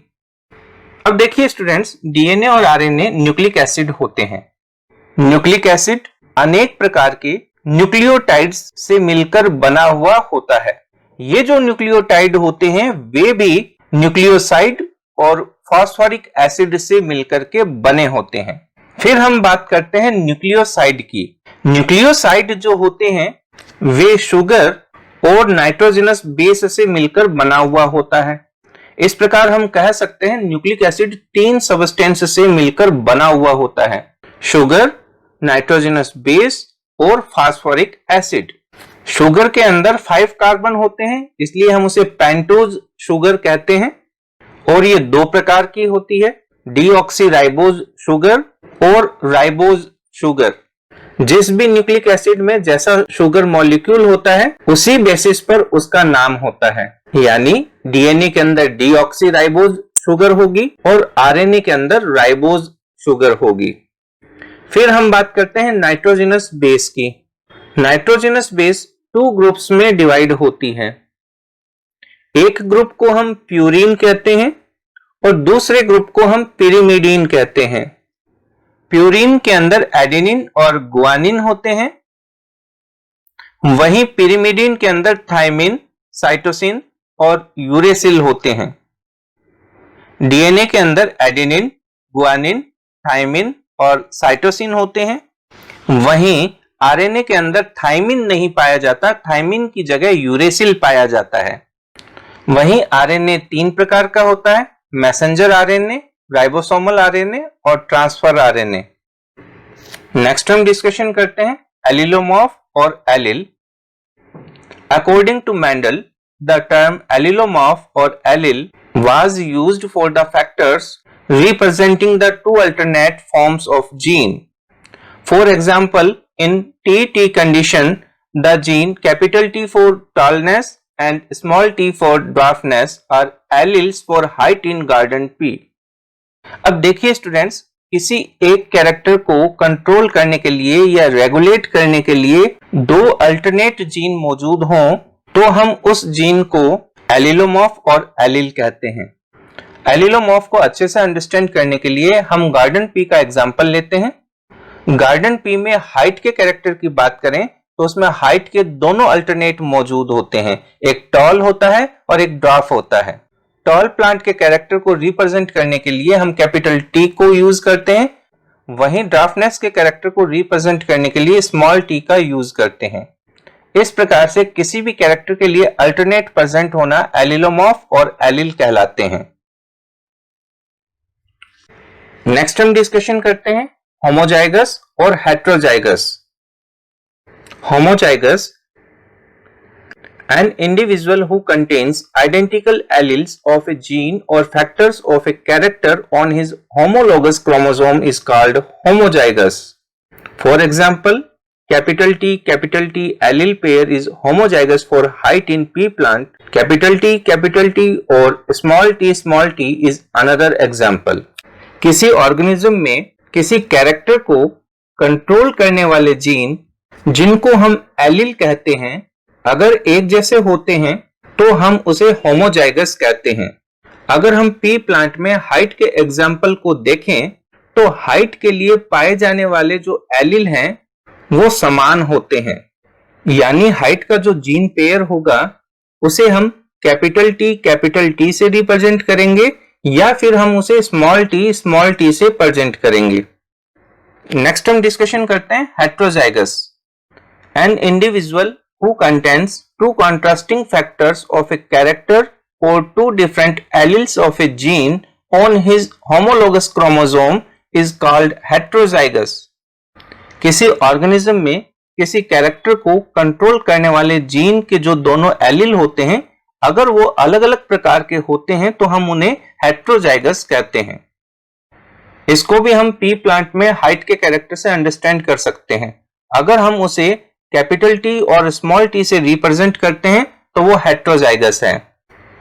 अब देखिए स्टूडेंट्स, डीएनए और आरएनए न्यूक्लिक एसिड होते हैं। न्यूक्लिक एसिड अनेक प्रकार के न्यूक्लियोटाइड्स से मिलकर बना हुआ होता है। ये जो न्यूक्लियोटाइड होते हैं वे भी न्यूक्लियोसाइड और फॉस्फोरिक एसिड से मिलकर के बने होते हैं। फिर हम बात करते हैं न्यूक्लियोसाइड की। न्यूक्लियोसाइड जो होते हैं वे शुगर और नाइट्रोजनस बेस से मिलकर बना हुआ होता है। इस प्रकार हम कह सकते हैं न्यूक्लिक एसिड 3 सबस्टेंस से मिलकर बना हुआ होता है, शुगर, नाइट्रोजनस बेस और फास्फोरिक एसिड। शुगर के अंदर 5 कार्बन होते हैं, इसलिए हम उसे पेंटोज शुगर कहते हैं, और ये 2 प्रकार की होती है, डीऑक्सीराइबोज शुगर और राइबोज शुगर। जिस भी न्यूक्लिक एसिड में जैसा शुगर मॉलिक्यूल होता है उसी बेसिस पर उसका नाम होता है, यानी डीएनए के अंदर डीऑक्सीराइबोज शुगर होगी और आरएनए के अंदर राइबोज शुगर होगी। फिर हम बात करते हैं नाइट्रोजनस बेस की। नाइट्रोजनस बेस 2 ग्रुप्स में डिवाइड होती है। एक ग्रुप को हम प्यूरीन कहते हैं और दूसरे ग्रुप को हम पिरिमिडीन कहते हैं। प्यूरीन के अंदर एडेनिन और गुआनिन होते हैं, वहीं पिरिमिडीन के अंदर थायमिन, साइटोसिन और यूरेसिल होते हैं। डीएनए के अंदर एडेनिन, गुआनिन, थायमिन और साइटोसिन होते हैं, वहीं आरएनए के अंदर थायमिन नहीं पाया जाता, थायमिन की जगह यूरेसिल पाया जाता है। वहीं आरएनए 3 प्रकार का होता है, मैसेंजर आरएनए, राइबोसोमल आरएनए और ट्रांसफर आरएनए। नेक्स्ट हम डिस्कशन करते हैं एलिलोमॉर्फ और allele. According to Mendel, the term allelomorph or allele was used for the factors representing the two alternate forms of gene. For example, in TT condition, the gene capital T for tallness and small t for dwarfness are alleles for height in garden P. अब देखिए स्टूडेंट्स, किसी एक कैरेक्टर को कंट्रोल करने के लिए या रेगुलेट करने के लिए दो अल्टरनेट जीन मौजूद हों तो हम उस जीन को एलिलोमॉर्फ और एलील कहते हैं। एलिलोमॉर्फ को अच्छे से अंडरस्टैंड करने के लिए हम गार्डन पी का एग्जांपल लेते हैं। गार्डन पी में हाइट के कैरेक्टर की बात करें तो उसमें हाइट के दोनों अल्टरनेट मौजूद होते हैं, एक टॉल होता है और एक ड्वार्फ होता है। टॉल प्लांट के कैरेक्टर को रिप्रेजेंट करने के लिए हम कैपिटल टी को यूज करते हैं, वहीं ड्वार्फनेस के कैरेक्टर को रिप्रेजेंट करने के लिए स्मॉल टी का यूज करते हैं। इस प्रकार से किसी भी कैरेक्टर के लिए अल्टरनेट प्रेजेंट होना एलिलोमॉर्फ और एलील कहलाते हैं। नेक्स्ट हम डिस्कशन करते हैं होमोजाइगस और heterozygous. Homozygous, an individual who contains identical alleles of a gene or factors of a character on his homologous chromosome is called homozygous. For example, capital T allele pair is homozygous for height in pea plant. Capital T or small t is another example. किसी ऑर्गेनिज्म में किसी कैरेक्टर को कंट्रोल करने वाले जीन जिनको हम एलील कहते हैं, अगर एक जैसे होते हैं तो हम उसे होमोजाइगस कहते हैं। अगर हम पी प्लांट में हाइट के एग्जाम्पल को देखें तो हाइट के लिए पाए जाने वाले जो एलील हैं वो समान होते हैं, यानी हाइट का जो जीन पेयर होगा उसे हम कैपिटल टी से रिप्रेजेंट करेंगे या फिर हम उसे स्मॉल टी से प्रेजेंट करेंगे। नेक्स्ट हम डिस्कशन करते हैं heterozygous. An individual who contains two contrasting factors of a character or two different alleles of a gene on his homologous chromosome is called heterozygous. किसी ऑर्गेनिज्म में किसी कैरेक्टर को कंट्रोल करने वाले जीन के जो दोनों एलील होते हैं, अगर वो अलग अलग प्रकार के होते हैं तो हम उन्हें हेटेरोजाइगस कहते हैं। इसको भी हम पी प्लांट में हाइट के कैरेक्टर से अंडरस्टैंड कर सकते हैं। अगर हम उसे कैपिटल टी और स्मॉल टी से रिप्रेजेंट करते हैं तो वो हेटेरोजाइगस है।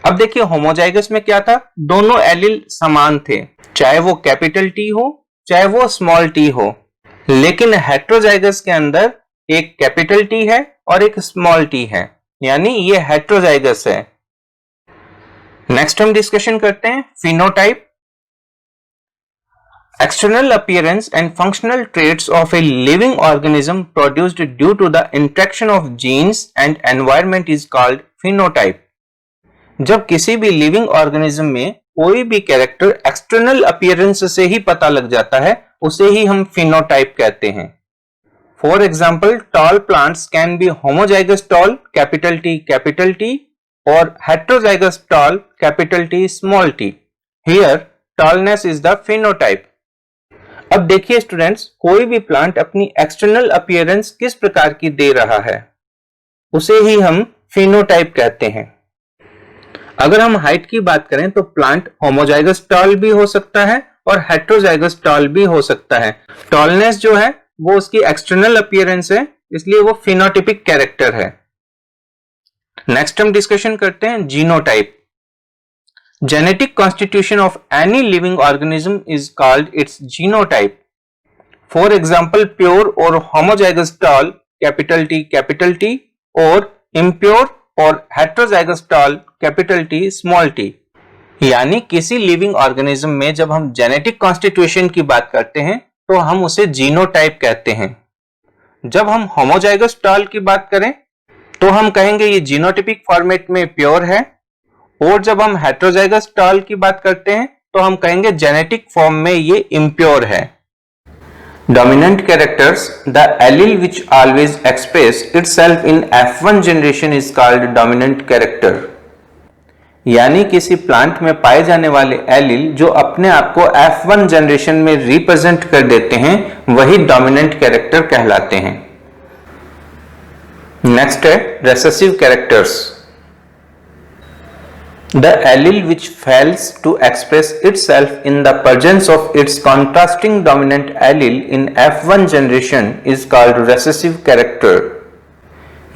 अब देखिए होमोजाइगस में क्या था, दोनों एलील समान थे, चाहे वो कैपिटल टी हो चाहे वो स्मॉल टी हो, लेकिन हेटेरोजाइगस के अंदर एक कैपिटल टी है और एक स्मॉल टी है, यानी ये हेटेरोजाइगस है। नेक्स्ट हम डिस्कशन करते हैं phenotype. External appearance and functional traits of a living organism produced due to the interaction of genes and environment is called phenotype. जब किसी भी लिविंग ऑर्गेनिज्म में कोई भी कैरेक्टर एक्सटर्नल अपीयरेंस से ही पता लग जाता है, उसे ही हम फिनोटाइप कहते हैं। For example, tall plants can be homozygous tall capital T और हेटेरोजाइगस टॉल कैपिटल T स्मॉल t. Here tallness is the phenotype. अब देखिए स्टूडेंट्स, कोई भी प्लांट अपनी एक्सटर्नल अपीयरेंस किस प्रकार की दे रहा है उसे ही हम फिनोटाइप कहते हैं। अगर हम हाइट की बात करें तो प्लांट होमोजाइगस टॉल भी हो सकता है और हेटेरोजाइगस टॉल भी हो सकता है। टॉलनेस जो है वो उसकी एक्सटर्नल अपीयरेंस है, इसलिए वो फिनोटिपिक कैरेक्टर है। नेक्स्ट हम डिस्कशन करते हैं genotype. Genetic constitution of any living organism is called its genotype. For example, pure or homozygous tall capital T or impure or heterozygous tall capital T small t. यानी किसी लिविंग ऑर्गेनिज्म में जब हम जेनेटिक कॉन्स्टिट्यूशन की बात करते हैं तो हम उसे जीनोटाइप कहते हैं। जब हम होमोजाइगस टॉल की बात करें तो हम कहेंगे ये जीनोटिपिक फॉर्मेट में प्योर है, और जब हम हेटेरोजाइगस टॉल की बात करते हैं तो हम कहेंगे जेनेटिक फॉर्म में ये इम्प्योर है। Dominant characters, the allele which always express itself in F1 generation is called dominant character. यानी किसी प्लांट में पाए जाने वाले एलील जो अपने आप को F1 जनरेशन में रिप्रेजेंट कर देते हैं वही डोमिनेंट कैरेक्टर कहलाते हैं। नेक्स्ट है recessive characters. The allele which fails to express itself in the presence of its contrasting dominant allele in F1 generation is called recessive character।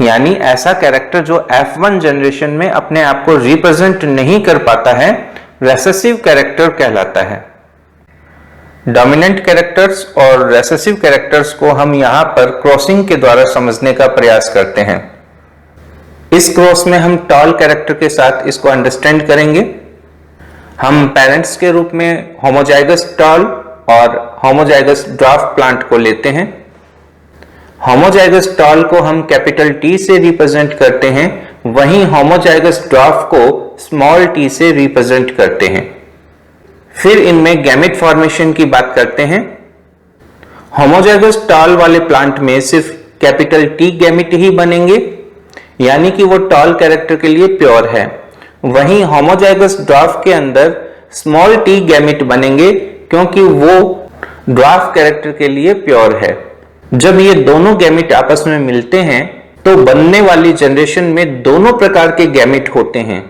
यानी ऐसा कैरेक्टर जो F1 जनरेशन में अपने आप को रिप्रेजेंट नहीं कर पाता है, रेसेसिव कैरेक्टर कहलाता है। डोमिनेंट कैरेक्टर्स और रेसेसिव कैरेक्टर्स को हम यहां पर क्रॉसिंग के द्वारा समझने का प्रयास करते हैं। इस क्रॉस में हम टॉल कैरेक्टर के साथ इसको अंडरस्टैंड करेंगे। हम पेरेंट्स के रूप में होमोजाइगस टॉल और होमोजाइगस ड्वार्फ प्लांट को लेते हैं। होमोजाइगस टॉल को हम कैपिटल टी से रिप्रेजेंट करते हैं, वहीं होमोजाइगस ड्वार्फ को स्मॉल टी से रिप्रेजेंट करते हैं। फिर इनमें गैमेट फॉर्मेशन की बात करते हैं। होमोजाइगस टॉल वाले प्लांट में सिर्फ कैपिटल टी गैमेट ही बनेंगे, यानी कि वो टॉल कैरेक्टर के लिए प्योर है। वहीं होमोजाइगस ड्वार्फ के अंदर स्मॉल टी गैमेट बनेंगे, क्योंकि वो ड्वार्फ कैरेक्टर के लिए प्योर है। जब ये दोनों गैमेट आपस में मिलते हैं तो बनने वाली जनरेशन में दोनों प्रकार के गैमेट होते हैं,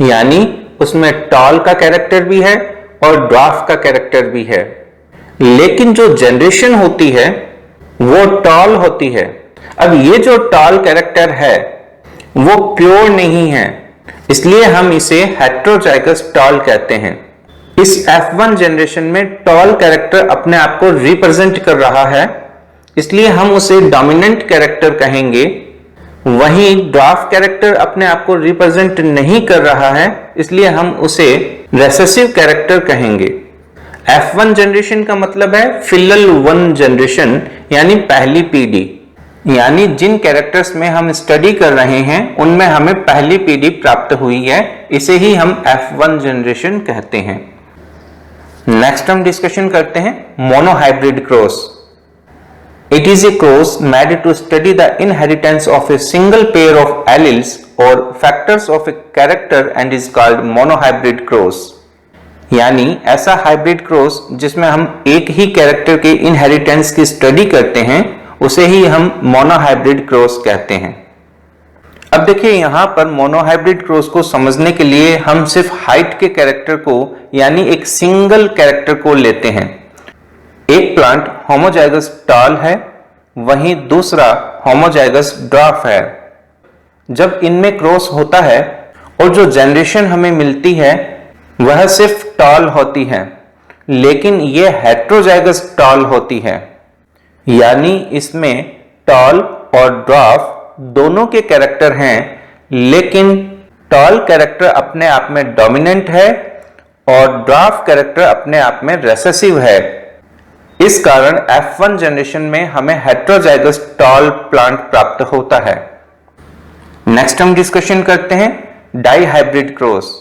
यानी उसमें टॉल का कैरेक्टर भी है और ड्वार्फ का कैरेक्टर भी है। लेकिन जो जनरेशन होती है वो टॉल होती है। अब ये जो टॉल कैरेक्टर है वो प्योर नहीं है, इसलिए हम इसे हेटेरोजाइगस टॉल कहते हैं। इस F1 जनरेशन में टॉल कैरेक्टर अपने आप को रिप्रेजेंट कर रहा है, इसलिए हम उसे डोमिनेंट कैरेक्टर कहेंगे। वहीं ड्वार्फ कैरेक्टर अपने आप को रिप्रेजेंट नहीं कर रहा है, इसलिए हम उसे रेसेसिव कैरेक्टर कहेंगे। F1 जनरेशन का मतलब है फिलल 1 जनरेशन, यानी पहली पीढ़ी। यानी जिन कैरेक्टर्स में हम स्टडी कर रहे हैं उनमें हमें पहली पीढ़ी प्राप्त हुई है, इसे ही हम F1 जनरेशन कहते हैं। नेक्स्ट हम डिस्कशन करते हैं monohybrid cross. It is a cross made to study the inheritance of a single pair of alleles और factors of a character and is called monohybrid cross. यानी ऐसा हाइब्रिड क्रॉस जिसमें हम एक ही कैरेक्टर के इनहेरिटेंस की स्टडी करते हैं, उसे ही हम मोनोहाइब्रिड क्रॉस कहते हैं। अब देखिए यहां पर मोनोहाइब्रिड क्रॉस को समझने के लिए हम सिर्फ हाइट के कैरेक्टर को, यानी एक सिंगल कैरेक्टर को लेते हैं। एक प्लांट होमोजाइगस टॉल है, वहीं दूसरा होमोजाइगस ड्वार्फ है। जब इनमें क्रॉस होता है और जो जनरेशन हमें मिलती है वह सिर्फ टॉल होती है, लेकिन यह हेटेरोजाइगस टॉल होती है। यानी इसमें टॉल और ड्वार्फ दोनों के कैरेक्टर हैं, लेकिन टॉल कैरेक्टर अपने आप में डोमिनेंट है और ड्वार्फ कैरेक्टर अपने आप में रेसेसिव है। इस कारण F1 जनरेशन में हमें हेटेरोजाइगस टॉल प्लांट प्राप्त होता है। नेक्स्ट हम डिस्कशन करते हैं dihybrid cross.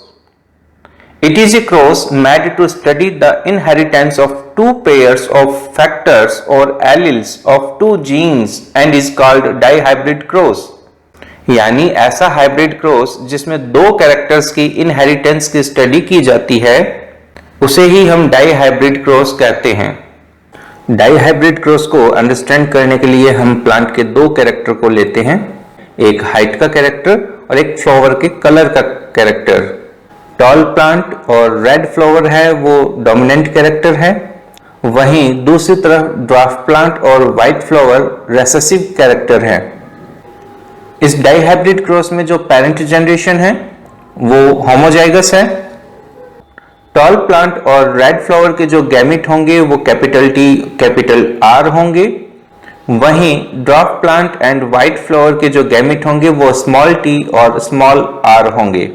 It is a cross made to study the inheritance of two pairs of factors or alleles of two genes and is called dihybrid cross। यानी ऐसा हाइब्रिड क्रॉस जिसमें दो कैरेक्टर्स की इनहेरिटेंस की स्टडी की जाती है, उसे ही हम डाइहाइब्रिड क्रॉस कहते हैं। डाइहाइब्रिड क्रॉस को अंडरस्टैंड करने के लिए हम प्लांट के दो कैरेक्टर को लेते हैं, एक हाइट का कैरेक्टर और एक फ्लावर के कलर का कैरेक्टर। टॉल प्लांट और रेड फ्लावर है वो डोमिनेंट कैरेक्टर है, वहीं दूसरी तरफ ड्वार्फ प्लांट और व्हाइट फ्लावर रेसेसिव कैरेक्टर है। इस डाइहाइब्रिड क्रॉस में जो पेरेंट जनरेशन है वो होमोजाइगस है। टॉल प्लांट और रेड फ्लावर के जो गैमेट होंगे वो कैपिटल टी कैपिटल आर होंगे, वहीं dwarf plant and white flower के जो गैमेट होंगे वो स्मॉल टी और स्मॉल आर होंगे।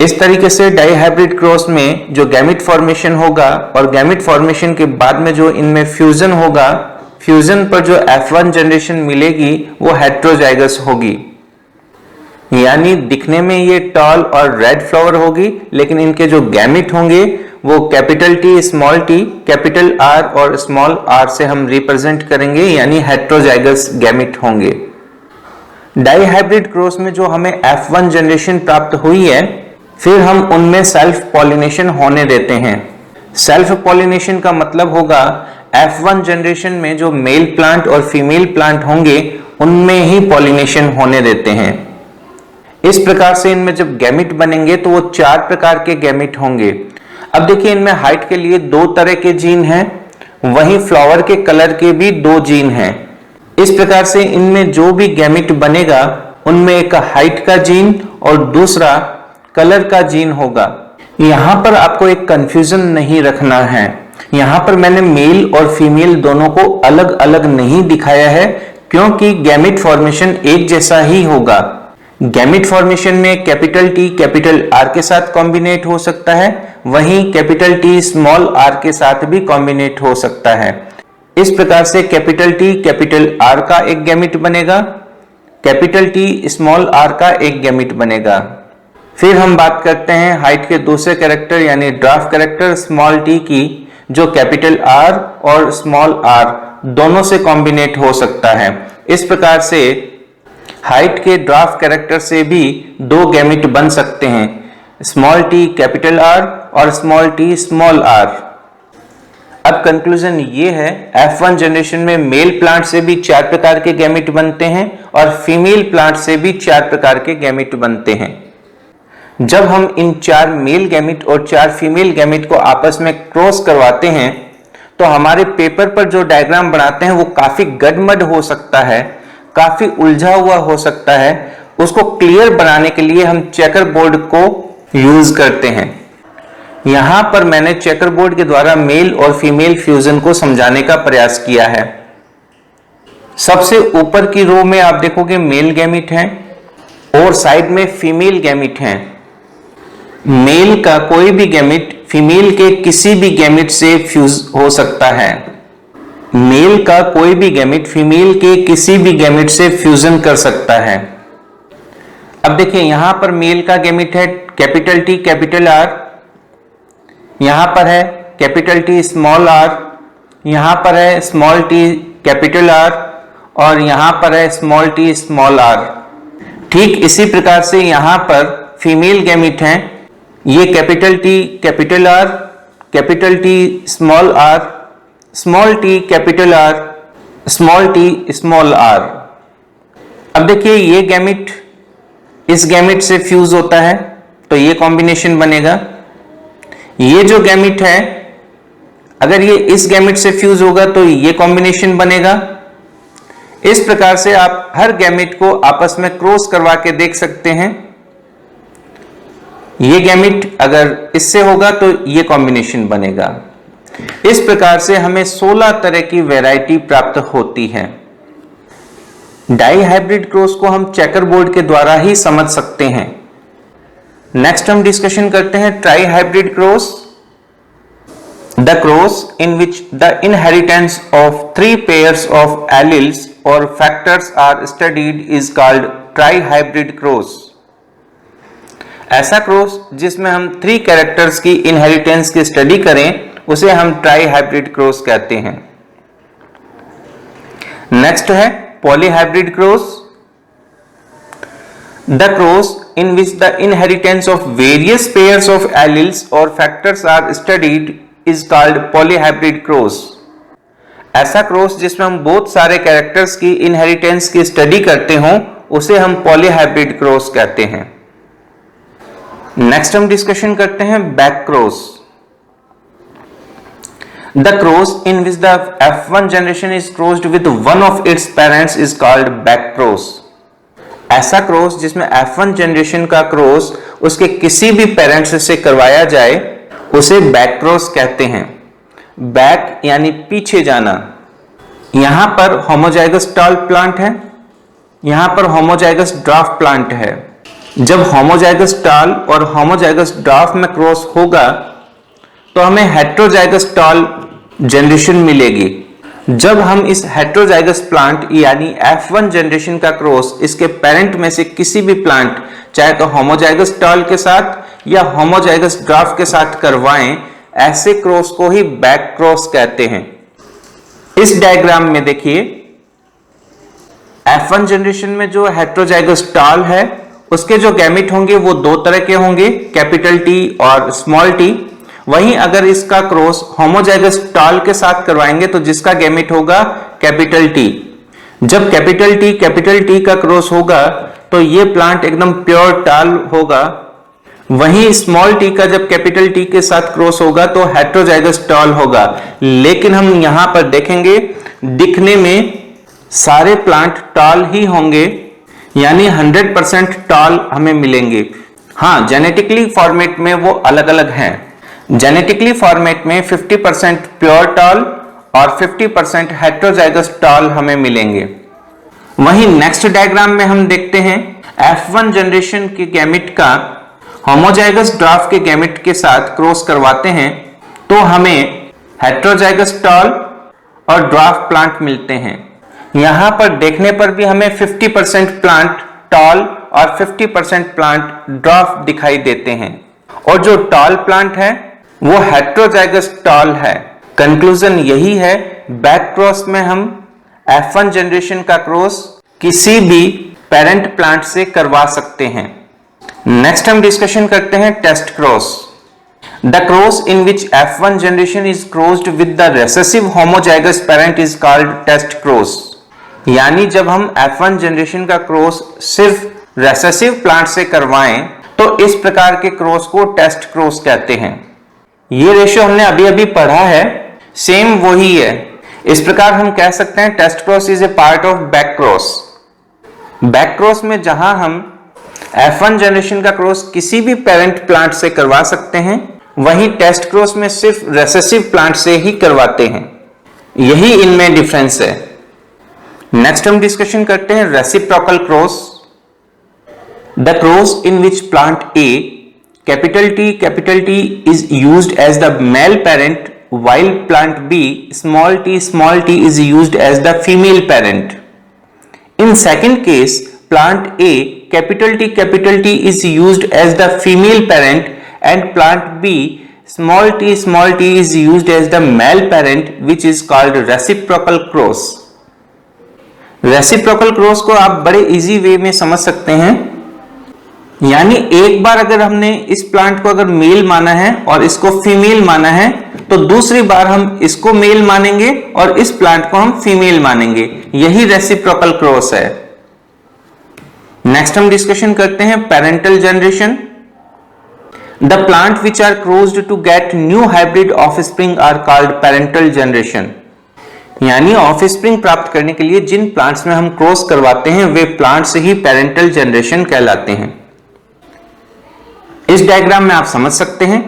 इस तरीके से डाइहाइब्रिड क्रॉस में जो गैमेट फॉर्मेशन होगा और गैमेट फॉर्मेशन के बाद में जो इनमें फ्यूजन होगा, फ्यूजन पर जो F1 जनरेशन मिलेगी वो हेटेरोजाइगस होगी। यानी दिखने में ये टॉल और रेड फ्लावर होगी, लेकिन इनके जो गैमेट होंगे वो capital T small T capital are और स्मॉल आर से हम रिप्रेजेंट करेंगे, यानी हेटेरोजाइगस गैमेट होंगे। डाइहाइब्रिड क्रॉस में जो हमें F1 जनरेशन प्राप्त हुई है, फिर हम उनमें सेल्फ पॉलिनेशन होने देते हैं। सेल्फ पॉलिनेशन का मतलब होगा F1 जनरेशन में जो मेल प्लांट और फीमेल प्लांट होंगे उनमें ही पॉलिनेशन होने देते हैं। इस प्रकार से इनमें जब गैमिट बनेंगे तो वो 4 प्रकार के गैमिट होंगे। अब देखिए इनमें हाइट के लिए 2 तरह के जीन हैं, वहीं फ्लावर के कलर के भी 2 जीन हैं। इस प्रकार से इनमें जो भी गैमिट बनेगा उनमें एक हाइट का जीन और दूसरा कलर का जीन होगा। यहां पर आपको एक कंफ्यूजन नहीं रखना है। यहां पर मैंने मेल और फीमेल दोनों को अलग अलग नहीं दिखाया है, क्योंकि गैमिट फॉर्मेशन एक जैसा ही होगा। गैमिट फॉर्मेशन में कैपिटल टी कैपिटल आर के साथ कॉम्बिनेट हो सकता है, वहीं कैपिटल टी स्मॉल आर के साथ भी कॉम्बिनेट हो सकता है। इस प्रकार से कैपिटल टी कैपिटल आर का एक गैमिट बनेगा, कैपिटल टी स्मॉल आर का एक गैमिट बनेगा। फिर हम बात करते हैं हाइट के दूसरे कैरेक्टर यानी ड्वार्फ कैरेक्टर स्मॉल टी की, जो कैपिटल आर और स्मॉल आर दोनों से कॉम्बिनेट हो सकता है। इस प्रकार से हाइट के ड्वार्फ कैरेक्टर से भी 2 गैमिट बन सकते हैं, स्मॉल टी कैपिटल आर और स्मॉल टी स्मॉल आर। अब कंक्लूजन ये है, F1 जनरेशन में मेल प्लांट से भी 4 प्रकार के गैमिट बनते हैं और फीमेल प्लांट से भी 4 प्रकार के गैमिट बनते हैं। जब हम इन 4 मेल गैमिट और 4 फीमेल गैमिट को आपस में क्रॉस करवाते हैं तो हमारे पेपर पर जो डायग्राम बनाते हैं वो काफी गड़बड़ हो सकता है, काफी उलझा हुआ हो सकता है। उसको क्लियर बनाने के लिए हम चेकर बोर्ड को यूज करते हैं। यहां पर मैंने चेकर बोर्ड के द्वारा मेल और फीमेल फ्यूजन को समझाने का प्रयास किया है। सबसे ऊपर की रो में आप देखोगे मेल गैमिट है और साइड में फीमेल गैमिट है। मेल का कोई भी गैमिट फीमेल के किसी भी गैमिट से फ्यूज हो सकता है। मेल का कोई भी गैमिट फीमेल के किसी भी गैमिट से फ्यूजन कर सकता है। अब देखिए यहां पर मेल का गैमिट है कैपिटल टी कैपिटल आर, यहां पर है कैपिटल टी स्मॉल आर, यहां पर है स्मॉल टी कैपिटल आर और यहां पर है स्मॉल टी स्मॉल आर। ठीक इसी प्रकार से यहां पर फीमेल गैमिट हैं, ये capital T capital R, capital T small R, small T capital R, small T small R. अब देखिए ये गैमिट इस गैमिट से फ्यूज होता है तो ये कॉम्बिनेशन बनेगा। ये जो गैमिट है अगर ये इस गैमिट से फ्यूज होगा तो ये कॉम्बिनेशन बनेगा। इस प्रकार से आप हर गैमिट को आपस में क्रॉस करवा के देख सकते हैं। ये गैमिट अगर इससे होगा तो ये कॉम्बिनेशन बनेगा। इस प्रकार से हमें 16 तरह की वैरायटी प्राप्त होती है। डाई हाइब्रिड क्रॉस को हम चेकर बोर्ड के द्वारा ही समझ सकते हैं। नेक्स्ट हम डिस्कशन करते हैं trihybrid cross. The cross in which the inheritance of 3 pairs of alleles और factors are studied is called trihybrid cross. ऐसा क्रॉस जिसमें हम 3 कैरेक्टर्स की इनहेरिटेंस की स्टडी करें उसे हम ट्राई हाइब्रिड क्रॉस कहते हैं। नेक्स्ट है polyhybrid cross. The cross in which the inheritance of various pairs of alleles और factors are studied is called polyhybrid cross. ऐसा क्रॉस जिसमें हम बहुत सारे कैरेक्टर्स की इनहेरिटेंस की स्टडी करते हों उसे हम पॉलीहाइब्रिड क्रॉस कहते हैं। नेक्स्ट हम डिस्कशन करते हैं back cross. The cross in which the F1 generation is crossed with one of its parents is called back cross. ऐसा क्रॉस जिसमें F1 जनरेशन का क्रॉस उसके किसी भी पेरेंट्स से करवाया जाए उसे बैक क्रॉस कहते हैं। बैक यानी पीछे जाना। यहां पर होमोजाइगस टॉल प्लांट है, यहां पर होमोजाइगस ड्वार्फ प्लांट है। जब होमोजाइगस टॉल और होमोजाइगस ड्वार्फ में क्रॉस होगा तो हमें हेट्रोजाइगस टॉल जनरेशन मिलेगी। जब हम इस हेट्रोजाइगस प्लांट यानी F1 जनरेशन का क्रॉस इसके पेरेंट में से किसी भी प्लांट चाहे तो होमोजाइगस टॉल के साथ या होमोजाइगस ड्वार्फ के साथ करवाएं, ऐसे क्रॉस को ही बैक क्रॉस कहते हैं। इस डायग्राम में देखिए F1 जनरेशन में जो हेट्रोजाइगस टॉल है उसके जो गैमिट होंगे वो 2 तरह के होंगे, कैपिटल टी और स्मॉल टी। वहीं अगर इसका क्रॉस होमोजाइगस टॉल के साथ करवाएंगे तो जिसका गैमिट होगा कैपिटल टी। जब कैपिटल टी का क्रॉस होगा तो ये प्लांट एकदम प्योर टाल होगा। वहीं स्मॉल टी का जब कैपिटल टी के साथ क्रॉस होगा तो हेटेरोजाइगस टॉल होगा। लेकिन हम यहां पर देखेंगे दिखने में सारे प्लांट टॉल ही होंगे, यानी 100% टॉल हमें मिलेंगे। हाँ, जेनेटिकली फॉर्मेट में वो अलग अलग हैं। जेनेटिकली फॉर्मेट में 50% प्योर टॉल और 50% हेटेरोजाइगस टॉल हमें मिलेंगे। वहीं नेक्स्ट डायग्राम में हम देखते हैं F1 जनरेशन के गैमेट का होमोजाइगस ड्वार्फ के गैमेट के साथ क्रॉस करवाते हैं तो हमें हेटेरोजाइगस टॉल और ड्वार्फ प्लांट मिलते हैं। यहां पर देखने पर भी हमें 50% प्लांट टॉल और 50% प्लांट ड्वार्फ दिखाई देते हैं, और जो टॉल प्लांट है वो हेटेरोजाइगस टॉल है। कंक्लूजन यही है, बैक क्रॉस में हम F1 जनरेशन का क्रॉस किसी भी पेरेंट प्लांट से करवा सकते हैं। नेक्स्ट हम डिस्कशन करते हैं test cross. The cross in which F1 generation is crossed with the recessive homozygous parent is called test cross. यानी जब हम F1 जनरेशन का क्रॉस सिर्फ रेसेसिव प्लांट से करवाएं तो इस प्रकार के क्रॉस को टेस्ट क्रॉस कहते हैं। ये रेशियो हमने अभी अभी पढ़ा है, सेम वही है। इस प्रकार हम कह सकते हैं test cross is a part of back cross. Back cross में जहां हम F1 जनरेशन का क्रॉस किसी भी पेरेंट प्लांट से करवा सकते हैं, वहीं टेस्ट क्रॉस में सिर्फ रेसेसिव प्लांट से ही करवाते हैं। यही इनमें डिफरेंस है। नेक्स्ट हम डिस्कशन करते हैं reciprocal cross. The cross in which plant A capital T is used as the male parent while plant B small t is used as the female parent. In second case, plant A capital T is used as the female parent and plant B small t is used as the male parent, which is called reciprocal cross. Reciprocal cross को आप बड़े इजी वे में समझ सकते हैं, यानी एक बार अगर हमने इस प्लांट को अगर मेल माना है और इसको फीमेल माना है तो दूसरी बार हम इसको मेल मानेंगे और इस प्लांट को हम फीमेल मानेंगे। यही रेसिप्रोकल क्रॉस है। नेक्स्ट हम डिस्कशन करते हैं parental generation. The plant which are crossed to get new hybrid offspring are called parental generation. यानी ऑफस्प्रिंग प्राप्त करने के लिए जिन प्लांट्स में हम क्रॉस करवाते हैं वे प्लांट्स ही पेरेंटल जनरेशन कहलाते हैं। इस डायग्राम में आप समझ सकते हैं,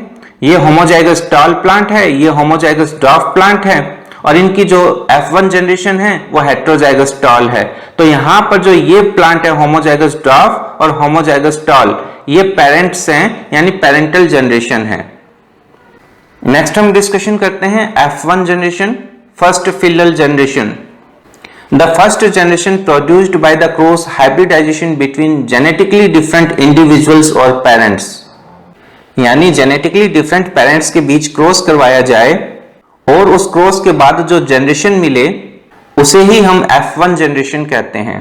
ये होमोजाइगस टॉल प्लांट है, ये होमोजाइगस ड्वार्फ प्लांट है, और इनकी जो F1 जनरेशन है वो हेटेरोजाइगस टॉल है। तो यहां पर जो ये प्लांट है होमोजाइगस ड्वार्फ और होमोजाइगस टॉल, ये पेरेंट्स हैं, यानी पेरेंटल जनरेशन है। नेक्स्ट हम डिस्कशन करते हैं F1 generation, first फिलल generation. The first generation produced by the cross hybridization between genetically different individuals or parents। यानी जेनेटिकली डिफरेंट पेरेंट्स के बीच क्रॉस करवाया जाए और उस क्रॉस के बाद जो जनरेशन मिले उसे ही हम F1 जनरेशन कहते हैं।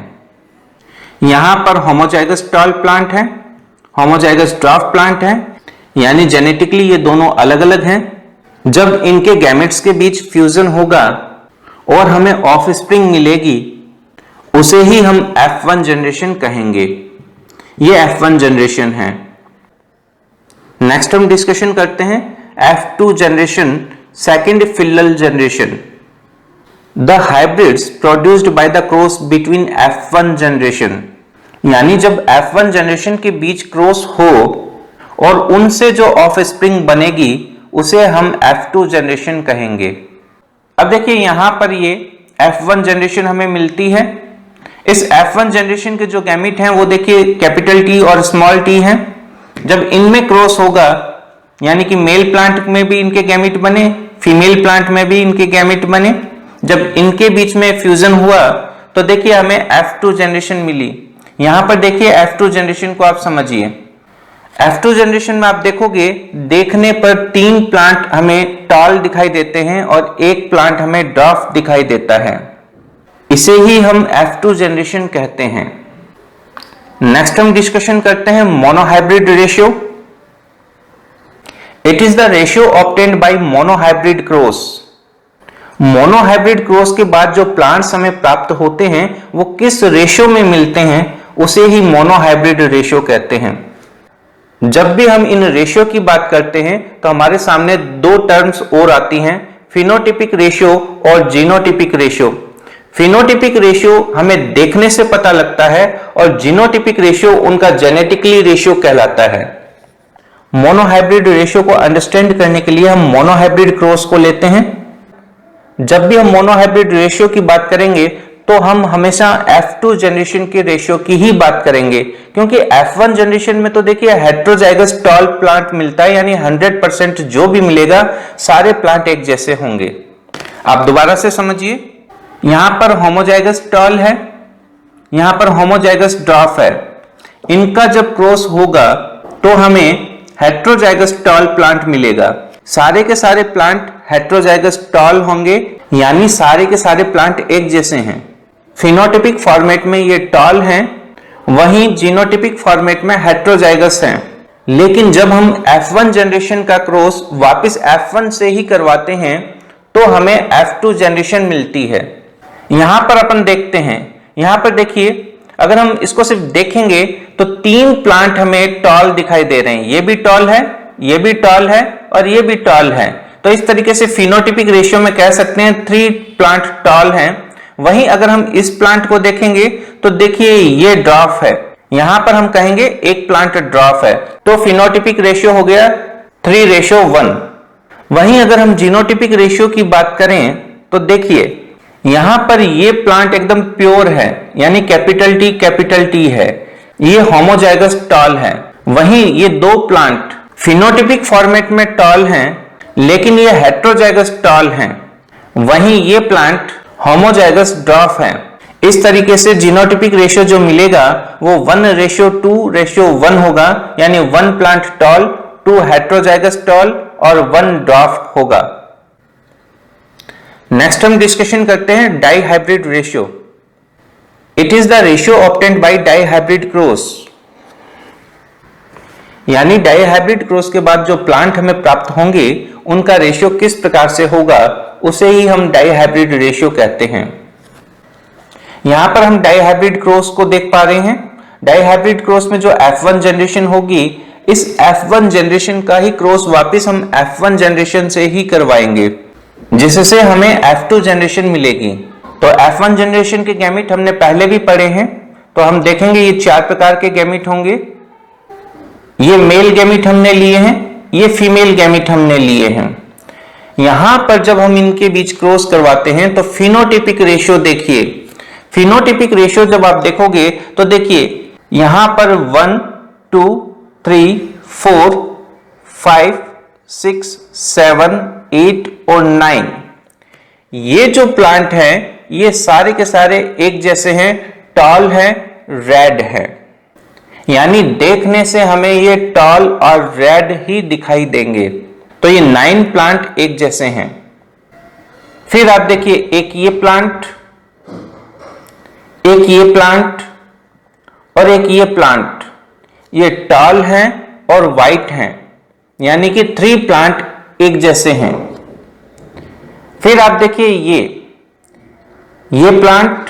यहां पर होमोजाइगस टॉल प्लांट है, होमोजाइगस ड्वार्फ प्लांट है, यानी जेनेटिकली ये दोनों अलग अलग हैं। जब इनके गैमेट्स के बीच फ्यूजन होगा और हमें ऑफस्प्रिंग मिलेगी उसे ही हम F1 जनरेशन कहेंगे। ये F1 जनरेशन है। नेक्स्ट हम डिस्कशन करते हैं F2 generation, second फिलल generation. The hybrids produced by the cross between F1 generation. यानी जब F1 जनरेशन के बीच क्रॉस हो और उनसे जो ऑफस्प्रिंग बनेगी उसे हम F2 जनरेशन कहेंगे। अब देखिए यहां पर ये F1 जनरेशन हमें मिलती है। इस F1 जनरेशन के जो गैमेट हैं वो देखिए कैपिटल T और स्मॉल t हैं। जब इनमें क्रॉस होगा, यानी कि मेल प्लांट में भी इनके गैमेट बने, फीमेल प्लांट में भी इनके गैमेट बने, जब इनके बीच में फ्यूजन हुआ तो देखिए हमें F2 जनरेशन मिली। यहां पर देखिए F2 जनरेशन को आप समझिए। F2 जनरेशन में आप देखोगे, देखने पर 3 प्लांट हमें टॉल दिखाई देते हैं और 1 प्लांट हमें ड्वार्फ दिखाई देता है। इसे ही हम F2 जनरेशन कहते हैं। नेक्स्ट हम डिस्कशन करते हैं monohybrid ratio. It is the ratio obtained by monohybrid cross. Monohybrid cross के बाद जो प्लांट्स हमें प्राप्त होते हैं वो किस रेशो में मिलते हैं, उसे ही मोनोहाइब्रिड रेशो कहते हैं। जब भी हम इन रेशियो की बात करते हैं तो हमारे सामने दो टर्म्स और आती हैं, फिनोटिपिक रेशियो और जीनोटिपिक रेशियो। फिनोटिपिक रेशियो हमें देखने से पता लगता है और जीनोटिपिक रेशियो उनका जेनेटिकली रेशियो कहलाता है। मोनोहाइब्रिड रेशियो को अंडरस्टैंड करने के लिए हम मोनोहाइब्रिड क्रॉस को लेते हैं। जब भी हम मोनोहाइब्रिड रेशियो की बात करेंगे तो हम हमेशा F2 जनरेशन के रेशियो की ही बात करेंगे, क्योंकि F1 जनरेशन में तो देखिए हेट्रोजाइगस टॉल प्लांट मिलता है, यानी 100% जो भी मिलेगा सारे प्लांट एक जैसे होंगे। आप दोबारा से समझिए, यहां पर होमोजाइगस टॉल है, यहां पर होमोजाइगस ड्वार्फ है। इनका जब क्रॉस होगा तो हमें हेट्रोजाइगस टॉल प्लांट मिलेगा। सारे के सारे प्लांट हेट्रोजाइगस टॉल होंगे, यानी सारे के सारे प्लांट एक जैसे हैं। फिनोटिपिक फॉर्मेट में ये टॉल हैं, वहीं जीनोटिपिक फॉर्मेट में हेट्रोजाइगस हैं। लेकिन जब हम F1 जनरेशन का क्रॉस वापस F1 से ही करवाते हैं तो हमें F2 जनरेशन मिलती है। यहां पर अपन देखते हैं, यहां पर देखिए, अगर हम इसको सिर्फ देखेंगे तो 3 प्लांट हमें टॉल दिखाई दे रहे हैं। ये भी टॉल है, ये भी टॉल है और ये भी टॉल है। तो इस तरीके से फिनोटिपिक रेशियो में कह सकते हैं 3 प्लांट टॉल हैं। वहीं अगर हम इस प्लांट को देखेंगे तो देखिए ये ड्वार्फ है, यहां पर हम कहेंगे एक प्लांट ड्वार्फ है। तो फिनोटिपिक रेशियो हो गया 3:1। वहीं अगर हम जीनोटिपिक रेशियो की बात करें तो देखिए यहां पर ये प्लांट एकदम प्योर है, यानी कैपिटल टी है, ये होमोजाइगस टॉल है। वहीं ये 2 प्लांट फिनोटिपिक फॉर्मेट में टॉल हैं, लेकिन ये हेट्रोजाइगस टॉल हैं। वहीं ये प्लांट होमोजाइगस ड्वार्फ है। इस तरीके से जीनोटिपिक रेशियो जो मिलेगा वो 1:2:1 होगा, यानी 1 प्लांट टॉल, 2 हेट्रोजाइगस टॉल और 1 ड्वार्फ होगा। नेक्स्ट हम डिस्कशन करते हैं dihybrid ratio. It is the ratio obtained by dihybrid cross, यानी डाइहाइब्रिड क्रॉस के बाद जो प्लांट हमें प्राप्त होंगे उनका रेशियो किस प्रकार से होगा, उसे ही हम डाइहाइब्रिड रेशियो कहते हैं। यहां पर हम डाइहाइब्रिड क्रॉस को देख पा रहे हैं। डाइहाइब्रिड क्रॉस में जो F1 जनरेशन होगी, इस F1 जनरेशन का ही क्रॉस वापस हम F1 जनरेशन से ही करवाएंगे, जिससे हमें F2 जनरेशन मिलेगी। तो F1 जनरेशन के गैमेट हमने पहले भी पढ़े हैं, तो हम देखेंगे ये 4 प्रकार के गैमेट होंगे। ये मेल गैमेट हमने लिए हैं, ये फीमेल गैमेट हमने लिए हैं। यहां पर जब हम इनके बीच क्रॉस करवाते हैं तो फिनोटिपिक रेशियो देखिए, फिनोटिपिक रेशियो जब आप देखोगे तो देखिए यहां पर 1 2 3 4 5 6 7 8 और 9, ये जो प्लांट हैं ये सारे के सारे एक जैसे हैं, टॉल है, रेड है, यानी देखने से हमें ये टॉल और रेड ही दिखाई देंगे। तो ये 9 प्लांट एक जैसे हैं। फिर आप देखिए एक ये प्लांट, एक ये प्लांट और एक ये प्लांट, ये टॉल हैं और वाइट हैं, यानी कि 3 प्लांट एक जैसे हैं। फिर आप देखिए ये प्लांट,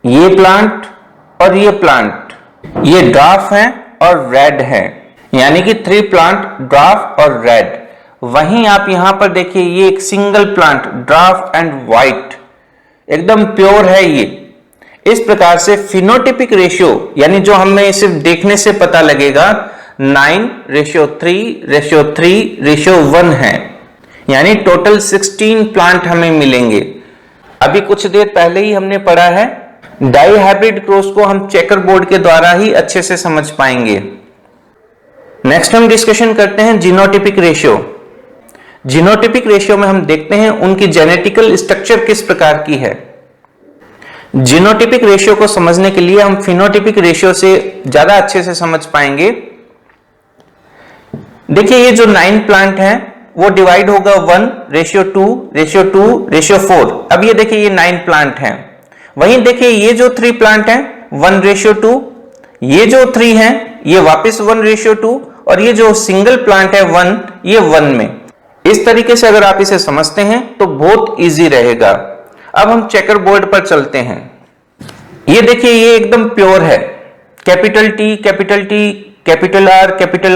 ये प्लांट और ये प्लांट, ये ड्वार्फ हैं और रेड हैं, यानी कि 3 प्लांट ड्वार्फ और रेड। वहीं आप यहां पर देखिए ये एक single plant dwarf and white, एकदम प्योर है ये। इस प्रकार से फिनोटिपिक रेशियो, यानी जो हमें सिर्फ देखने से पता लगेगा, 9:3:3:1 है, यानी टोटल 16 प्लांट हमें मिलेंगे। अभी कुछ देर पहले ही हमने पढ़ा है, डाइहाइब्रिड क्रॉस को हम चेकर बोर्ड के द्वारा ही अच्छे से समझ पाएंगे। नेक्स्ट हम डिस्कशन करते हैं जीनोटिपिक रेशियो। जीनोटिपिक रेशियो में हम देखते हैं उनकी जेनेटिकल स्ट्रक्चर किस प्रकार की है। जीनोटिपिक रेशियो को समझने के लिए हम फिनोटिपिक रेशियो से ज्यादा अच्छे से समझ पाएंगे। देखिए ये जो 9 प्लांट हैं वो डिवाइड होगा 1:2:2:4। अब ये देखिए ये 9 प्लांट हैं। वहीं देखिए ये जो 3 प्लांट हैं 1:2, ये जो 3 हैं ये वापस 1:2, और ये जो सिंगल प्लांट है 1, ये 1 में। इस तरीके से अगर आप इसे समझते हैं तो बहुत इजी रहेगा। अब हम चेकर बोर्ड पर चलते हैं। ये देखिए, ये एकदम प्योर है, कैपिटल टी कैपिटल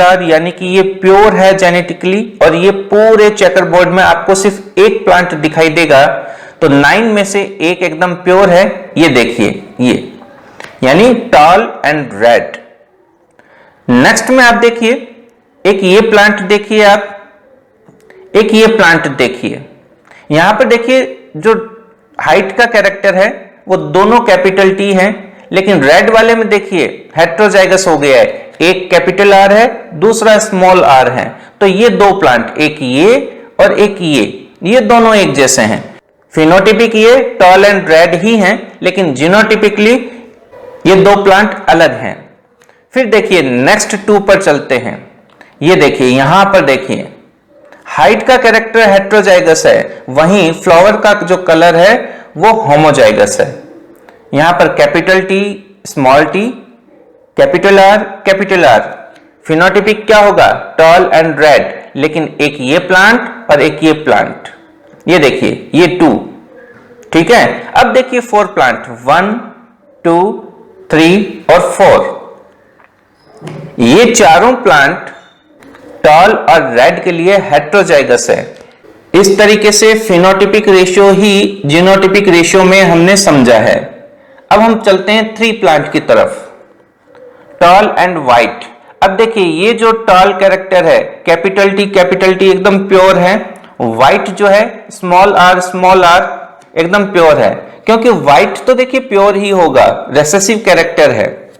आर, यानी कि ये प्योर है जेनेटिकली। और ये पूरे चेकर बोर्ड में आपको सिर्फ एक प्लांट दिखाई देगा, तो 9 में से एक एकदम प्योर है। ये देखिए, ये यानी टॉल एंड रेड। नेक्स्ट में आप देखिए, एक ये प्लांट देखिए, आप एक ये प्लांट देखिए। यहां पर देखिए जो हाइट का कैरेक्टर है वो दोनों कैपिटल टी है, लेकिन रेड वाले में देखिए हेट्रोजाइगस हो गया है, एक कैपिटल आर है, दूसरा स्मॉल आर है। तो ये दो प्लांट, एक ये और एक ये दोनों एक जैसे हैं। फिनोटिपिक ये टॉल एंड रेड ही हैं, लेकिन जीनोटिपिकली ये दो प्लांट अलग हैं। फिर देखिए नेक्स्ट 2 पर चलते हैं। ये देखिए, यहां पर देखिए हाइट का कैरेक्टर हेट्रोजाइगस है, वहीं फ्लावर का जो कलर है वो होमोजाइगस है। यहां पर capital T, small T, capital are. Phenotypic क्या होगा? टॉल एंड रेड, लेकिन एक ये प्लांट और एक ये प्लांट। ये देखिए, ये 2, ठीक है। अब देखिए 4 प्लांट, 1 2 3 और 4। ये चारों प्लांट टॉल और रेड के लिए हेट्रोजाइगस है। इस तरीके से फिनोटिपिक रेशियो ही जीनोटिपिक रेशियो में हमने समझा है। अब हम चलते हैं 3 प्लांट की तरफ, टॉल एंड व्हाइट। अब देखिए, ये जो टॉल कैरेक्टर है कैपिटल टी एकदम प्योर है। व्हाइट जो है स्मॉल आर एकदम प्योर है, क्योंकि व्हाइट तो देखिए प्योर ही होगा, रेसेसिव कैरेक्टर है।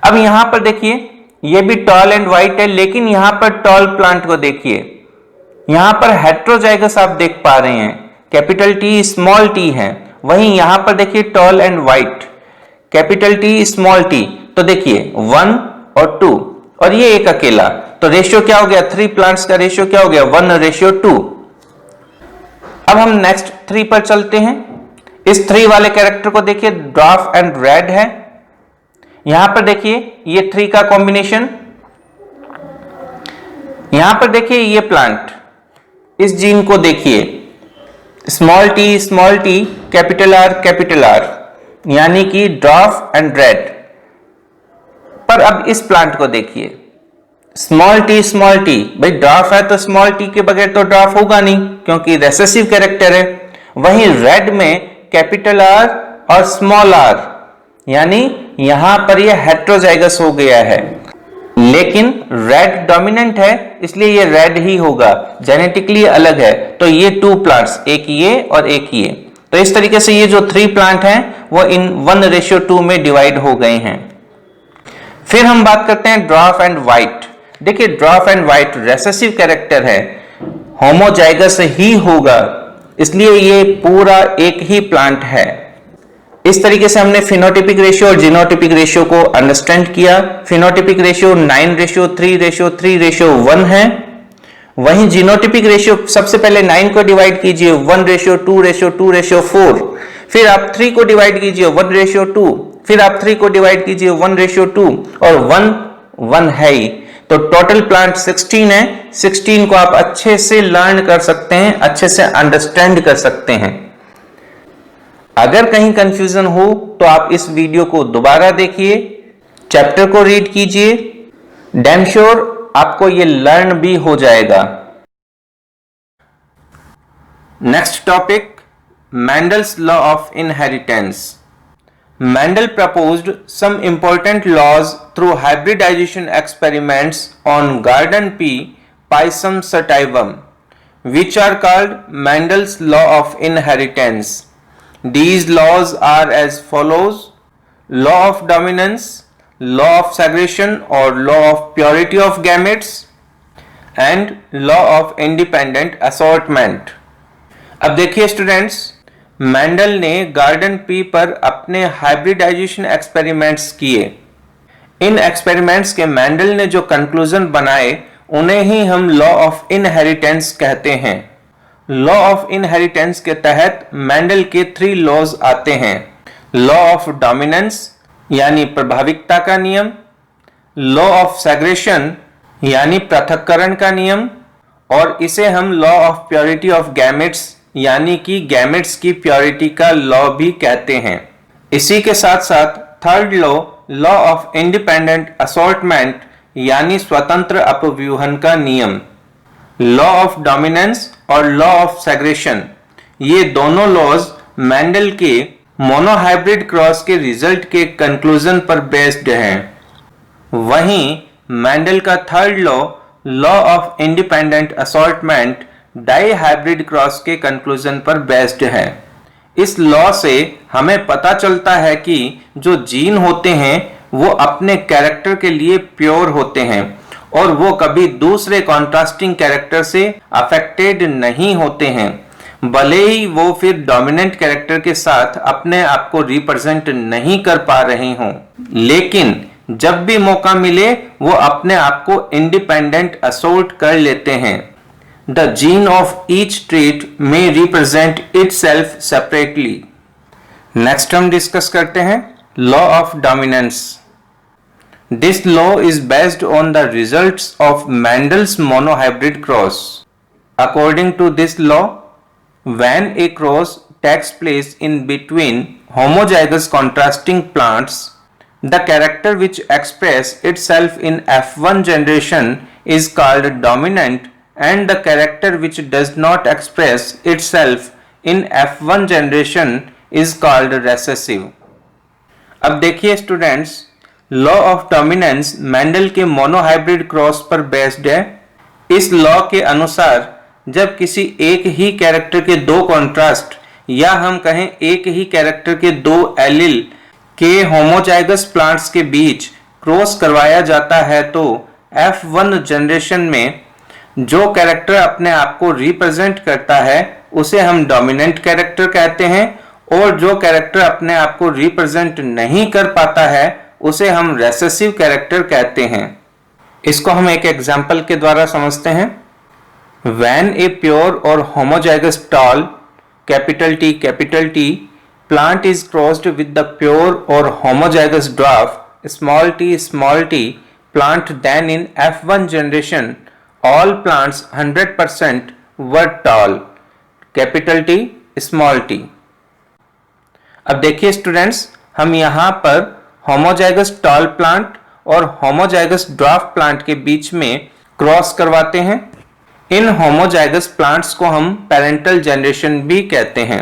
अब यहां पर देखिए, ये भी टॉल एंड व्हाइट है, लेकिन यहां पर टॉल प्लांट को देखिए, यहां पर हेट्रोजाइगस आप देख पा रहे हैं, कैपिटल टी स्मॉल टी है। वहीं यहां पर देखिए tall and white, capital T small T. तो देखिए 1 और 2, और ये एक अकेला, तो रेशियो क्या हो गया? 3 प्लांट्स का रेशियो क्या हो गया? 1:2। अब हम नेक्स्ट 3 पर चलते हैं। इस 3 वाले कैरेक्टर को देखिए, ड्वार्फ एंड रेड है। यहां पर देखिए ये 3 का कॉम्बिनेशन। यहां पर देखिए ये प्लांट, इस जीन को देखिए, स्मॉल टी कैपिटल आर, यानी कि ड्वार्फ एंड रेड। पर अब इस प्लांट को देखिए, स्मॉल टी, भाई ड्वार्फ है तो स्मॉल टी के बगैर तो ड्वार्फ होगा नहीं, क्योंकि रेसेसिव कैरेक्टर है। वहीं रेड में कैपिटल आर और स्मॉल आर, यानी यहां पर यह हेट्रोजाइगस हो गया है, लेकिन रेड डोमिनेंट है, इसलिए ये रेड ही होगा, जेनेटिकली अलग है। तो ये 2 प्लांट्स, एक ये और एक ये। तो इस तरीके से ये जो 3 प्लांट हैं वो इन 1:2 में डिवाइड हो गए हैं। फिर हम बात करते हैं ड्वार्फ एंड व्हाइट। देखिए dwarf and white recessive character है, होमोजाइगस ही होगा, इसलिए ये पूरा एक ही प्लांट है। इस तरीके से हमने फिनोटिपिक रेशियो और जीनोटिपिक रेशियो को अंडरस्टैंड किया। फिनोटिपिक रेशियो 9:3:3:1 है। वहीं जीनोटिपिक रेशियो, सबसे पहले 9 को डिवाइड कीजिए 1:2:2:4, फिर आप 3 को डिवाइड कीजिए 1:2, फिर आप 3 को डिवाइड कीजिए 1:2, और 1 है ही। तो टोटल प्लांट 16 है। 16 को आप अच्छे से लर्न कर सकते हैं, अच्छे से अंडरस्टैंड कर सकते हैं। अगर कहीं कंफ्यूजन हो तो आप इस वीडियो को दोबारा देखिए, चैप्टर को रीड कीजिए, डैम श्योर आपको ये लर्न भी हो जाएगा। Next topic, Mendel's law of inheritance. Mendel proposed some important laws through hybridization experiments on garden pea Pisum sativum, which are called Mendel's law of inheritance. These laws are as follows: law of dominance, law of segregation or law of purity of gametes, and law of independent assortment. अब देखिए स्टूडेंट्स, मेंडल ने गार्डन पी पर अपने हाइब्रिडाइजेशन एक्सपेरिमेंट्स किए। इन एक्सपेरिमेंट्स के मेंडल ने जो कंक्लूजन बनाए उन्हें ही हम लॉ ऑफ इनहेरिटेंस कहते हैं। लॉ ऑफ इनहेरिटेंस के तहत मेंडल के 3 लॉज आते हैं: लॉ ऑफ डोमिनेंस यानी प्रभाविकता का नियम, लॉ ऑफ सेग्रेशन यानी पृथक्करण का नियम, और इसे हम law of purity of gametes यानी कि गैमेट्स की प्योरिटी का लॉ भी कहते हैं। इसी के साथ साथ third law of independent assortment यानी स्वतंत्र अपव्यूहन का नियम, लॉ ऑफ डोमिनेंस और लॉ ऑफ सेग्रेशन, ये दोनों लॉज मेंडल के मोनोहाइब्रिड क्रॉस के रिजल्ट के कंक्लूजन पर बेस्ड हैं। वहीं मेंडल का third law of independent assortment dihybrid cross के कंक्लूजन पर बेस्ड है। इस लॉ से हमें पता चलता है कि जो जीन होते हैं वो अपने कैरेक्टर के लिए प्योर होते हैं और वो कभी दूसरे कॉन्ट्रास्टिंग कैरेक्टर से अफेक्टेड नहीं होते हैं, भले ही वो फिर डोमिनेंट कैरेक्टर के साथ अपने आप को रिप्रेजेंट नहीं कर पा रहे हों, लेकिन जब भी मौका मिले वो अपने आप को इंडिपेंडेंट असोर्ट कर लेते हैं। The gene of each trait में रिप्रेजेंट इटसेल्फ सेपरेटली। नेक्स्ट हम डिस्कस करते हैं law of dominance. This law is based on the results of Mendel's monohybrid cross. According to this law, when a cross takes place in between homozygous contrasting plants, the character which express itself in F1 generation is called dominant and the character which does not express itself in F1 generation is called recessive. अब देखिए students, law of dominance Mendel के मोनोहाइब्रिड क्रॉस पर बेस्ड है। इस लॉ के अनुसार जब किसी एक ही कैरेक्टर के दो कॉन्ट्रास्ट या हम कहें एक ही कैरेक्टर के दो एलिल के होमोजाइगस प्लांट्स के बीच क्रॉस करवाया जाता है तो F1 जनरेशन में जो कैरेक्टर अपने आप को रिप्रेजेंट करता है उसे हम डोमिनेंट कैरेक्टर कहते हैं और जो कैरेक्टर अपने आप को रिप्रेजेंट नहीं कर पाता है उसे हम रेसेसिव कैरेक्टर कहते हैं। इसको हम एक एग्जांपल के द्वारा समझते हैं। When a pure or homozygous tall capital T plant is crossed with the pure or homozygous dwarf small t plant, then in F1 generation all plants 100% were tall capital T small t। अब देखिए स्टूडेंट्स, हम यहाँ पर होमोजाइगस टॉल प्लांट और होमोजाइगस ड्वार्फ प्लांट के बीच में क्रॉस करवाते हैं। इन होमोजाइगस प्लांट्स को हम पेरेंटल जनरेशन भी कहते हैं।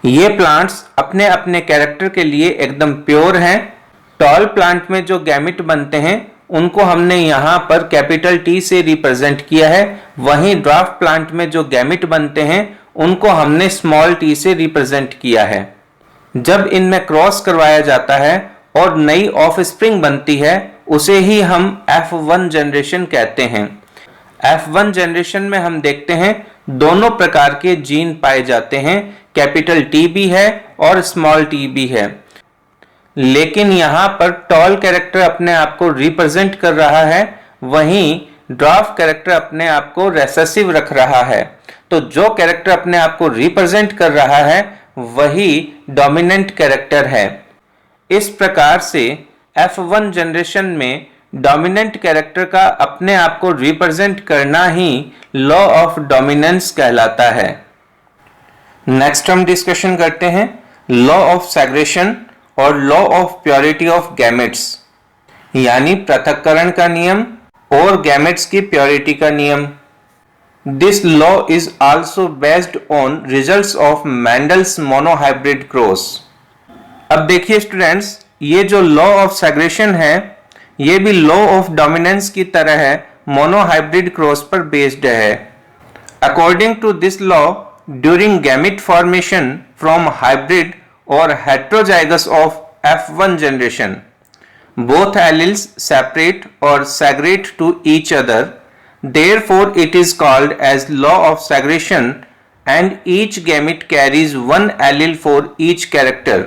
ये प्लांट्स अपने अपने कैरेक्टर के लिए एकदम प्योर हैं। टॉल प्लांट में जो गैमेट बनते हैं उनको हमने यहाँ पर कैपिटल टी से रिप्रेजेंट किया है, वहीं ड्वार्फ प्लांट में जो गैमेट बनते हैं उनको हमने स्मॉल टी से रिप्रेजेंट किया है। जब इनमें क्रॉस करवाया जाता है और नई ऑफस्प्रिंग बनती है उसे ही हम F1 जनरेशन कहते हैं। F1 जनरेशन में हम देखते हैं दोनों प्रकार के जीन पाए जाते हैं, कैपिटल टी भी है और स्मॉल टी भी है, लेकिन यहाँ पर टॉल कैरेक्टर अपने आप को रिप्रेजेंट कर रहा है, वहीं ड्वार्फ कैरेक्टर अपने आप को रेसेसिव रख रहा है। तो जो कैरेक्टर अपने आप को रिप्रेजेंट कर रहा है वही डोमिनेंट कैरेक्टर है। इस प्रकार से F1 जनरेशन में डोमिनेंट कैरेक्टर का अपने आप को रिप्रेजेंट करना ही लॉ ऑफ डोमिनेंस कहलाता है। नेक्स्ट हम डिस्कशन करते हैं लॉ ऑफ सेग्रेशन और law of purity of gametes, यानी पृथक्करण का नियम और गैमेट्स की प्योरिटी का नियम। This law is also based on results of Mendel's monohybrid cross. अब देखिए स्टूडेंट्स, ये जो लॉ ऑफ सेग्रेशन है ये भी लॉ ऑफ डोमिनेंस की तरह है, मोनोहाइब्रिड क्रॉस पर बेस्ड है। According to this law, during gamete formation from hybrid और heterozygous of F1 generation, both alleles separate or segregate to each other, therefore it is called as law of segregation and each gamete carries one allele for each character.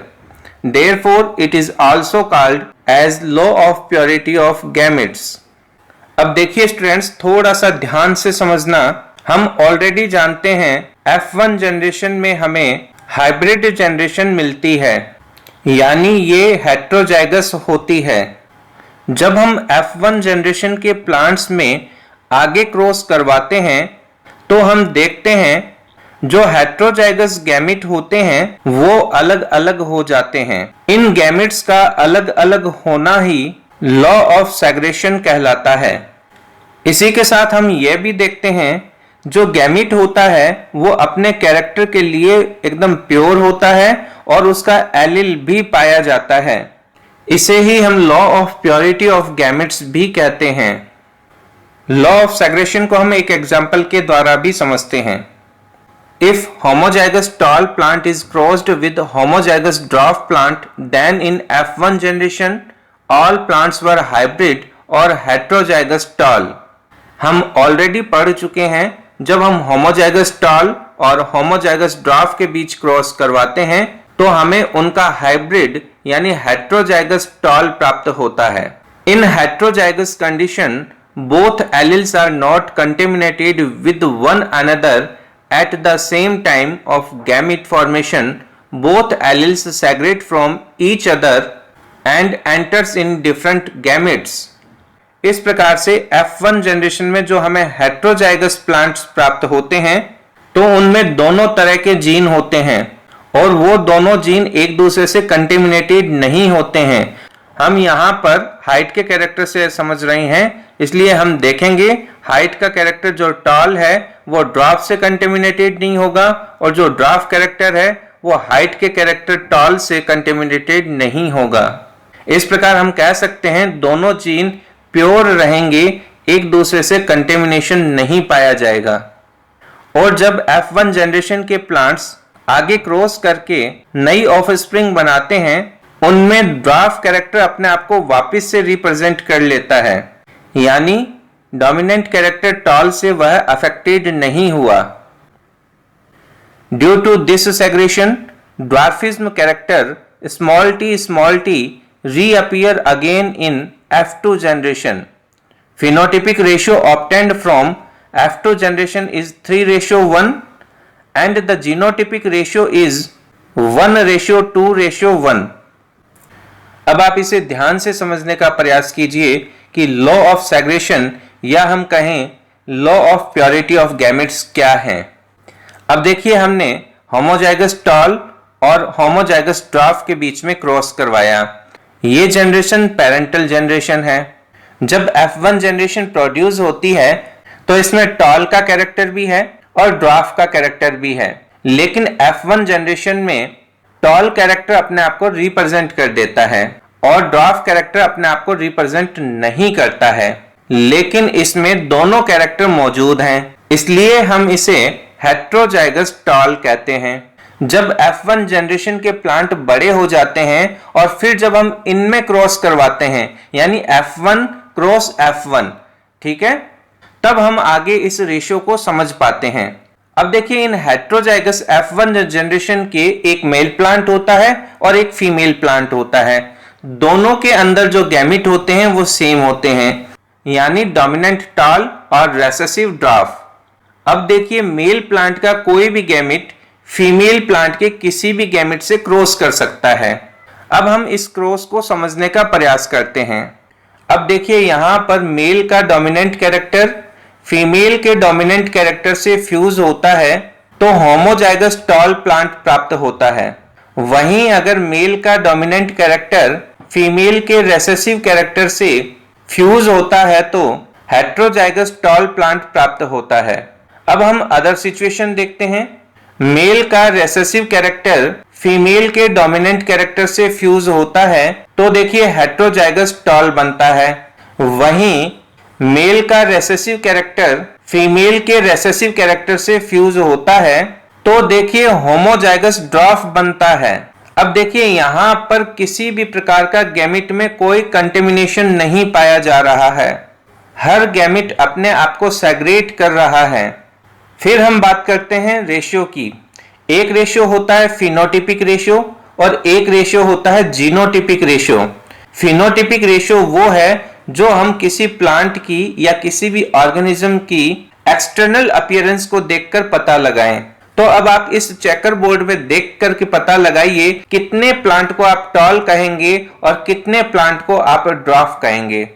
Therefore it is also called as law of purity of gametes. अब देखिए स्टूडेंट्स, थोड़ा सा ध्यान से समझना। हम ऑलरेडी जानते हैं F1 जनरेशन में हमें हाइब्रिड जनरेशन मिलती है, यानी ये हेट्रोजाइगस होती है। जब हम F1 जनरेशन के प्लांट्स में आगे क्रॉस करवाते हैं तो हम देखते हैं जो हेटेरोजाइगस गैमेट होते हैं वो अलग अलग हो जाते हैं। इन गैमेट्स का अलग अलग होना ही लॉ ऑफ सेग्रेशन कहलाता है। इसी के साथ हम यह भी देखते हैं जो गैमेट होता है वो अपने कैरेक्टर के लिए एकदम प्योर होता है और उसका एलील भी पाया जाता है। इसे ही हम law of purity of gametes भी कहते हैं। लॉ ऑफ सेग्रेशन को हम एक एग्जाम्पल के द्वारा भी समझते हैं। If homozygous tall plant is crossed with homozygous dwarf plant, then in F1 generation all plants were hybrid or heterozygous tall। हम ऑलरेडी पढ़ चुके हैं जब हम होमोजाइगस टॉल और होमोजाइगस ड्वार्फ के बीच क्रॉस करवाते हैं तो हमें उनका हाइब्रिड यानी हेटेरोजाइगस टॉल प्राप्त होता है। In heterozygous condition both alleles are not contaminated with one another at the same time of gamete formation. Both alleles segregate from each other and enters in different gametes। इस प्रकार से F1 जनरेशन में जो हमें हेटेरोजाइगस प्लांट्स प्राप्त होते हैं तो उनमें दोनों तरह के जीन होते हैं और वो दोनों जीन एक दूसरे से कंटेमिनेटेड नहीं होते हैं। हम यहाँ पर हाइट के कैरेक्टर से समझ रहे हैं, इसलिए हम देखेंगे हाइट का कैरेक्टर जो टॉल है वो ड्वार्फ से कंटेमिनेटेड नहीं होगा और जो ड्वार्फ कैरेक्टर है वो हाइट के कैरेक्टर टॉल से कंटेमिनेटेड नहीं होगा। इस प्रकार हम कह सकते हैं दोनों जीन प्योर रहेंगे, एक दूसरे से कंटेमिनेशन नहीं पाया जाएगा। और जब F1 जनरेशन के प्लांट्स आगे क्रॉस करके नई ऑफस्प्रिंग बनाते हैं उनमें ड्वार्फ कैरेक्टर अपने आप को वापस से रिप्रेजेंट कर लेता है, यानी डोमिनेंट कैरेक्टर टॉल से वह अफेक्टेड नहीं हुआ। Due to this segregation dwarfism character small t reappear again in F2 generation। Phenotypic ratio obtained from F2 generation is 3:1 and the genotypic ratio is 1:2:1। अब आप इसे ध्यान से समझने का प्रयास कीजिए कि लॉ ऑफ सेग्रेशन या हम कहें law of purity of gametes क्या है। अब देखिए हमने होमोजाइगस टॉल और होमोजाइगस ड्वार्फ के बीच में क्रॉस करवाया। ये जनरेशन पेरेंटल जनरेशन है। जब F1 जनरेशन प्रोड्यूस होती है तो इसमें टॉल का कैरेक्टर भी है और ड्वार्फ का कैरेक्टर भी है, लेकिन F1 जनरेशन में टॉल कैरेक्टर अपने आप को रिप्रेजेंट कर देता है और ड्वार्फ कैरेक्टर अपने आप को रिप्रेजेंट नहीं करता है, लेकिन इसमें दोनों कैरेक्टर मौजूद हैं, इसलिए हम इसे हेटेरोजाइगस टॉल कहते हैं। जब F1 जनरेशन के प्लांट बड़े हो जाते हैं और फिर जब हम इनमें क्रॉस करवाते हैं यानी F1 क्रॉस F1, ठीक है, तब हम आगे इस रेशियो को समझ पाते हैं। अब देखिए इन हेटेरोजाइगस F1 जनरेशन के एक मेल प्लांट होता है और एक फीमेल प्लांट होता है। दोनों के अंदर जो गैमेट होते हैं वो सेम होते हैं, यानी डोमिनेंट टॉल और रिसेसिव ड्वार्फ। अब देखिए मेल प्लांट का कोई भी गैमेट फीमेल प्लांट के किसी भी गैमेट से क्रॉस कर सकता है। अब हम इस क्रॉस को समझने का प्रयास करते हैं। अब देखिए यहाँ पर मेल का डोमिनेंट कैरेक्टर फीमेल के डोमिनेंट कैरेक्टर से फ्यूज होता है तो होमोजाइगस टॉल प्लांट प्राप्त होता है। वहीं अगर मेल का डोमिनेंट कैरेक्टर फीमेल के रिसेसिव कैरेक्टर से फ्यूज होता है तो हेटेरोजाइगस टॉल प्लांट प्राप्त होता है। अब हम अदर सिचुएशन देखते हैं। मेल का रिसेसिव कैरेक्टर फीमेल के डोमिनेंट कैरेक्टर से फ्यूज होता है तो देखिए हेटेरोजाइगस टॉल बनता है। वहीं मेल का रिसेसिव कैरेक्टर फीमेल के रिसेसिव कैरेक्टर से फ्यूज होता है तो देखिए होमोजाइगस ड्वार्फ बनता है। अब देखिए यहाँ पर किसी भी प्रकार का गैमेट में कोई कंटेमिनेशन नहीं पाया जा रहा है, हर गैमेट अपने आप को सेग्रेट कर रहा है। फिर हम बात करते हैं रेशियो की। एक रेशियो होता है फिनोटिपिक रेशियो और एक रेशियो होता है जीनोटिपिक रेशियो। फिनोटिपिक रेशियो वो है जो हम किसी प्लांट की या किसी भी ऑर्गेनिज्म की एक्सटर्नल अपीयरेंस को देखकर पता लगाएं। तो अब आप इस चेकर बोर्ड में देख करके पता लगाइए कितने प्लांट को आप टॉल कहेंगे और कितने प्लांट को आप ड्वार्फ कहेंगे।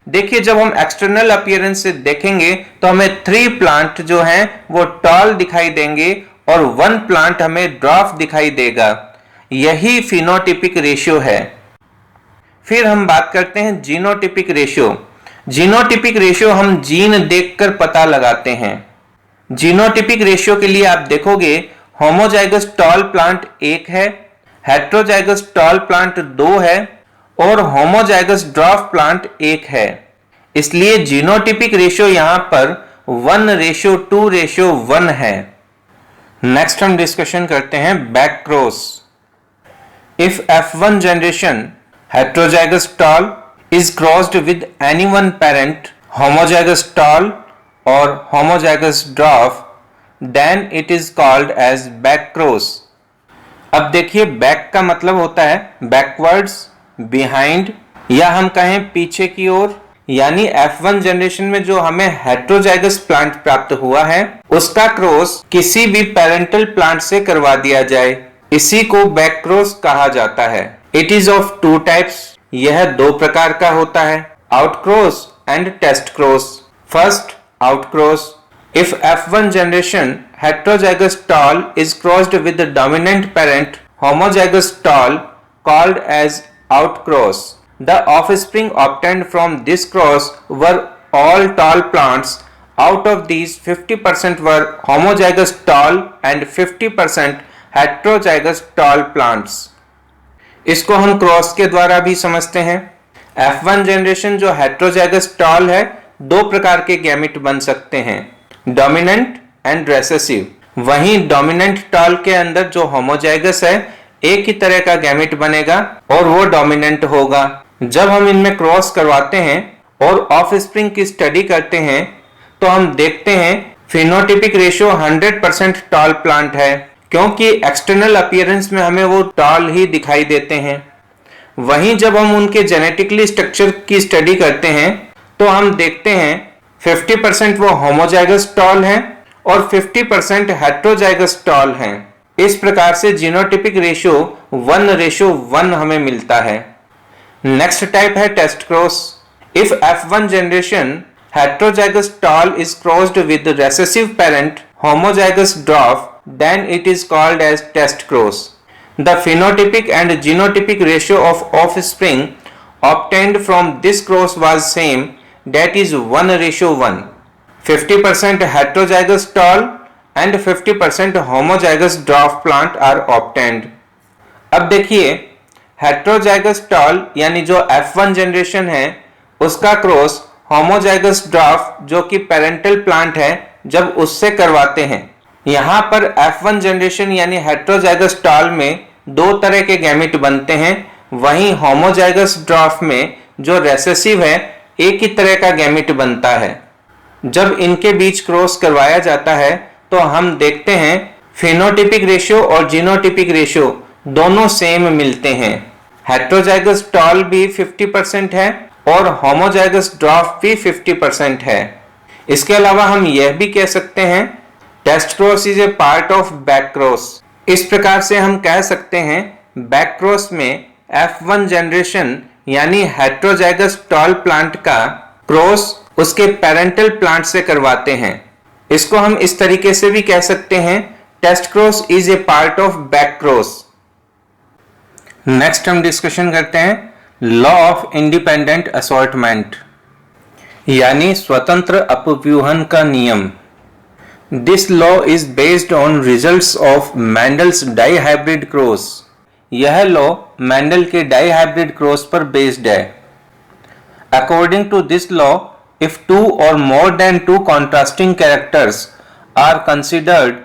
देखिए जब हम एक्सटर्नल अपीयरेंस से देखेंगे तो हमें 3 प्लांट जो हैं वो टॉल दिखाई देंगे और 1 प्लांट हमें ड्वार्फ दिखाई देगा। यही फिनोटिपिक रेशियो है। फिर हम बात करते हैं जीनोटिपिक रेशियो। जीनोटिपिक रेशियो हम जीन देखकर पता लगाते हैं। जीनोटिपिक रेशियो के लिए आप देखोगे होमोजाइगस टॉल प्लांट 1 है, हेटेरोजाइगस टॉल प्लांट 2 है और होमोजाइगस ड्वार्फ प्लांट 1 है। इसलिए जीनोटिपिक रेशियो यहां पर 1:2:1 है। नेक्स्ट हम डिस्कशन करते हैं back cross. If F1 generation heterozygous tall is crossed with any one parent, homozygous tall or homozygous dwarf, then it is called as back cross। अब देखिए बैक का मतलब होता है बैकवर्ड्स, बिहाइंड या हम कहें पीछे की ओर। यानी F1 जनरेशन में जो हमें हेटेरोजाइगस प्लांट प्राप्त हुआ है उसका क्रॉस किसी भी पेरेंटल प्लांट से करवा दिया जाए, इसी को बैक क्रॉस कहा जाता है। It is of 2 types. यह 2 प्रकार का होता है, out cross and test cross. First, out cross. If F1 generation heterozygous tall is crossed with the dominant parent homozygous tall called as outcross, the offspring obtained from this cross were all tall plants. Out of these, 50% were homozygous tall and 50% heterozygous tall plants। इसको हम क्रॉस के द्वारा भी समझते हैं। F1 जनरेशन जो हेटेरोजाइगस टॉल है 2 प्रकार के गैमेट बन सकते हैं, डोमिनेंट एंड रेसेसिव। वहीं डोमिनेंट टॉल के अंदर जो होमोजाइगस है एक ही तरह का गैमेट बनेगा और वो डोमिनेंट होगा। जब हम इनमें क्रॉस करवाते हैं और ऑफस्प्रिंग की स्टडी करते हैं तो हम देखते हैं फिनोटिपिक रेशियो 100% टॉल प्लांट है, क्योंकि एक्सटर्नल अपीयरेंस में हमें वो टॉल ही दिखाई देते हैं। वहीं जब हम उनके जेनेटिकली स्ट्रक्चर की स्टडी करते हैं तो हम देखते हैं 50% वो होमोजाइगस टॉल हैं और 50% हेटेरोजाइगस टॉल हैं। इस प्रकार से जीनोटिपिक रेशियो 1:1 हमें मिलता है। नेक्स्ट टाइप है test cross. If F1 generation heterozygous tall is crossed with the recessive parent homozygous dwarf, then it is called as test cross. The phenotypic and genotypic ratio of offspring obtained from this cross was same, that is 1:1. 50% heterozygous tall and 50% homozygous dwarf plant are obtained। अब देखिए heterozygous tall यानी जो F1 जनरेशन है उसका क्रॉस होमोजाइगस ड्वार्फ जो कि पेरेंटल प्लांट है जब उससे करवाते हैं। यहाँ पर F1 जनरेशन यानी हेटेरोजाइगस टॉल में 2 तरह के गैमेट बनते हैं, वहीं होमोजाइगस ड्वार्फ में जो रेसेसिव है एक ही तरह का गैमेट बनता है। जब इनके बीच क्रॉस करवाया जाता है तो हम देखते हैं फिनोटिपिक रेशियो और जीनोटिपिक रेशियो दोनों सेम मिलते हैं। हेटेरोजाइगस टॉल भी 50% है और होमोजाइगस ड्वार्फ भी 50% है। इसके अलावा हम यह भी कह सकते हैं test cross is a part of back cross. इस प्रकार से हम कह सकते हैं बैक क्रॉस में F1 जनरेशन यानी हेटेरोजाइगस टॉल प्लांट का क्रॉस उसके पेरेंटल प्लांट से करवाते हैं। इसको हम इस तरीके से भी कह सकते हैं test cross is a part of back cross. Next हम डिस्कशन करते हैं लॉ ऑफ इंडिपेंडेंट असॉर्टमेंट यानी स्वतंत्र अपव्यूहन का नियम। This law is based on results of Mendel's dihybrid cross. यह लॉ मैंडल के डाइहाइब्रिड क्रॉस पर बेस्ड है। According to this law, if 2 or more than 2 contrasting characters are considered,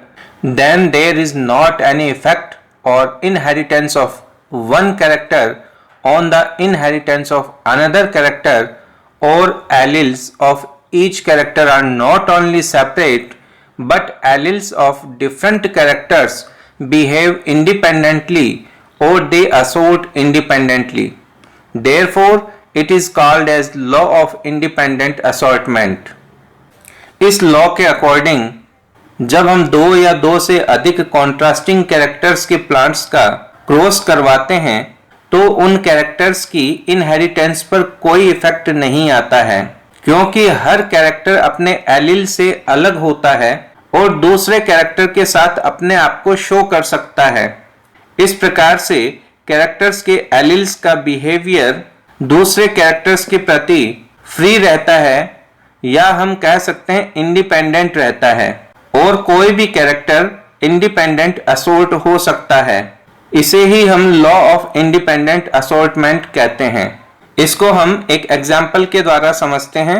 then there is not any effect or inheritance of one character on the inheritance of another character, or alleles of each character are not only separate but alleles of different characters behave independently or they assort independently. Therefore, it is called as law of independent assortment। इस लॉ के अकॉर्डिंग जब हम 2 या 2 से अधिक कॉन्ट्रास्टिंग कैरेक्टर्स के प्लांट्स का क्रॉस करवाते हैं तो उन कैरेक्टर्स की इनहेरिटेंस पर कोई इफेक्ट नहीं आता है, क्योंकि हर कैरेक्टर अपने एलील से अलग होता है और दूसरे कैरेक्टर के साथ अपने आप को शो कर सकता है। इस प्रकार से कैरेक्टर्स के एलील्स का बिहेवियर दूसरे कैरेक्टर्स के प्रति फ्री रहता है, या हम कह सकते हैं इंडिपेंडेंट रहता है, और कोई भी कैरेक्टर इंडिपेंडेंट असॉर्ट हो सकता है। इसे ही हम लॉ ऑफ इंडिपेंडेंट असॉर्टमेंट कहते हैं। इसको हम एक एग्जाम्पल के द्वारा समझते हैं।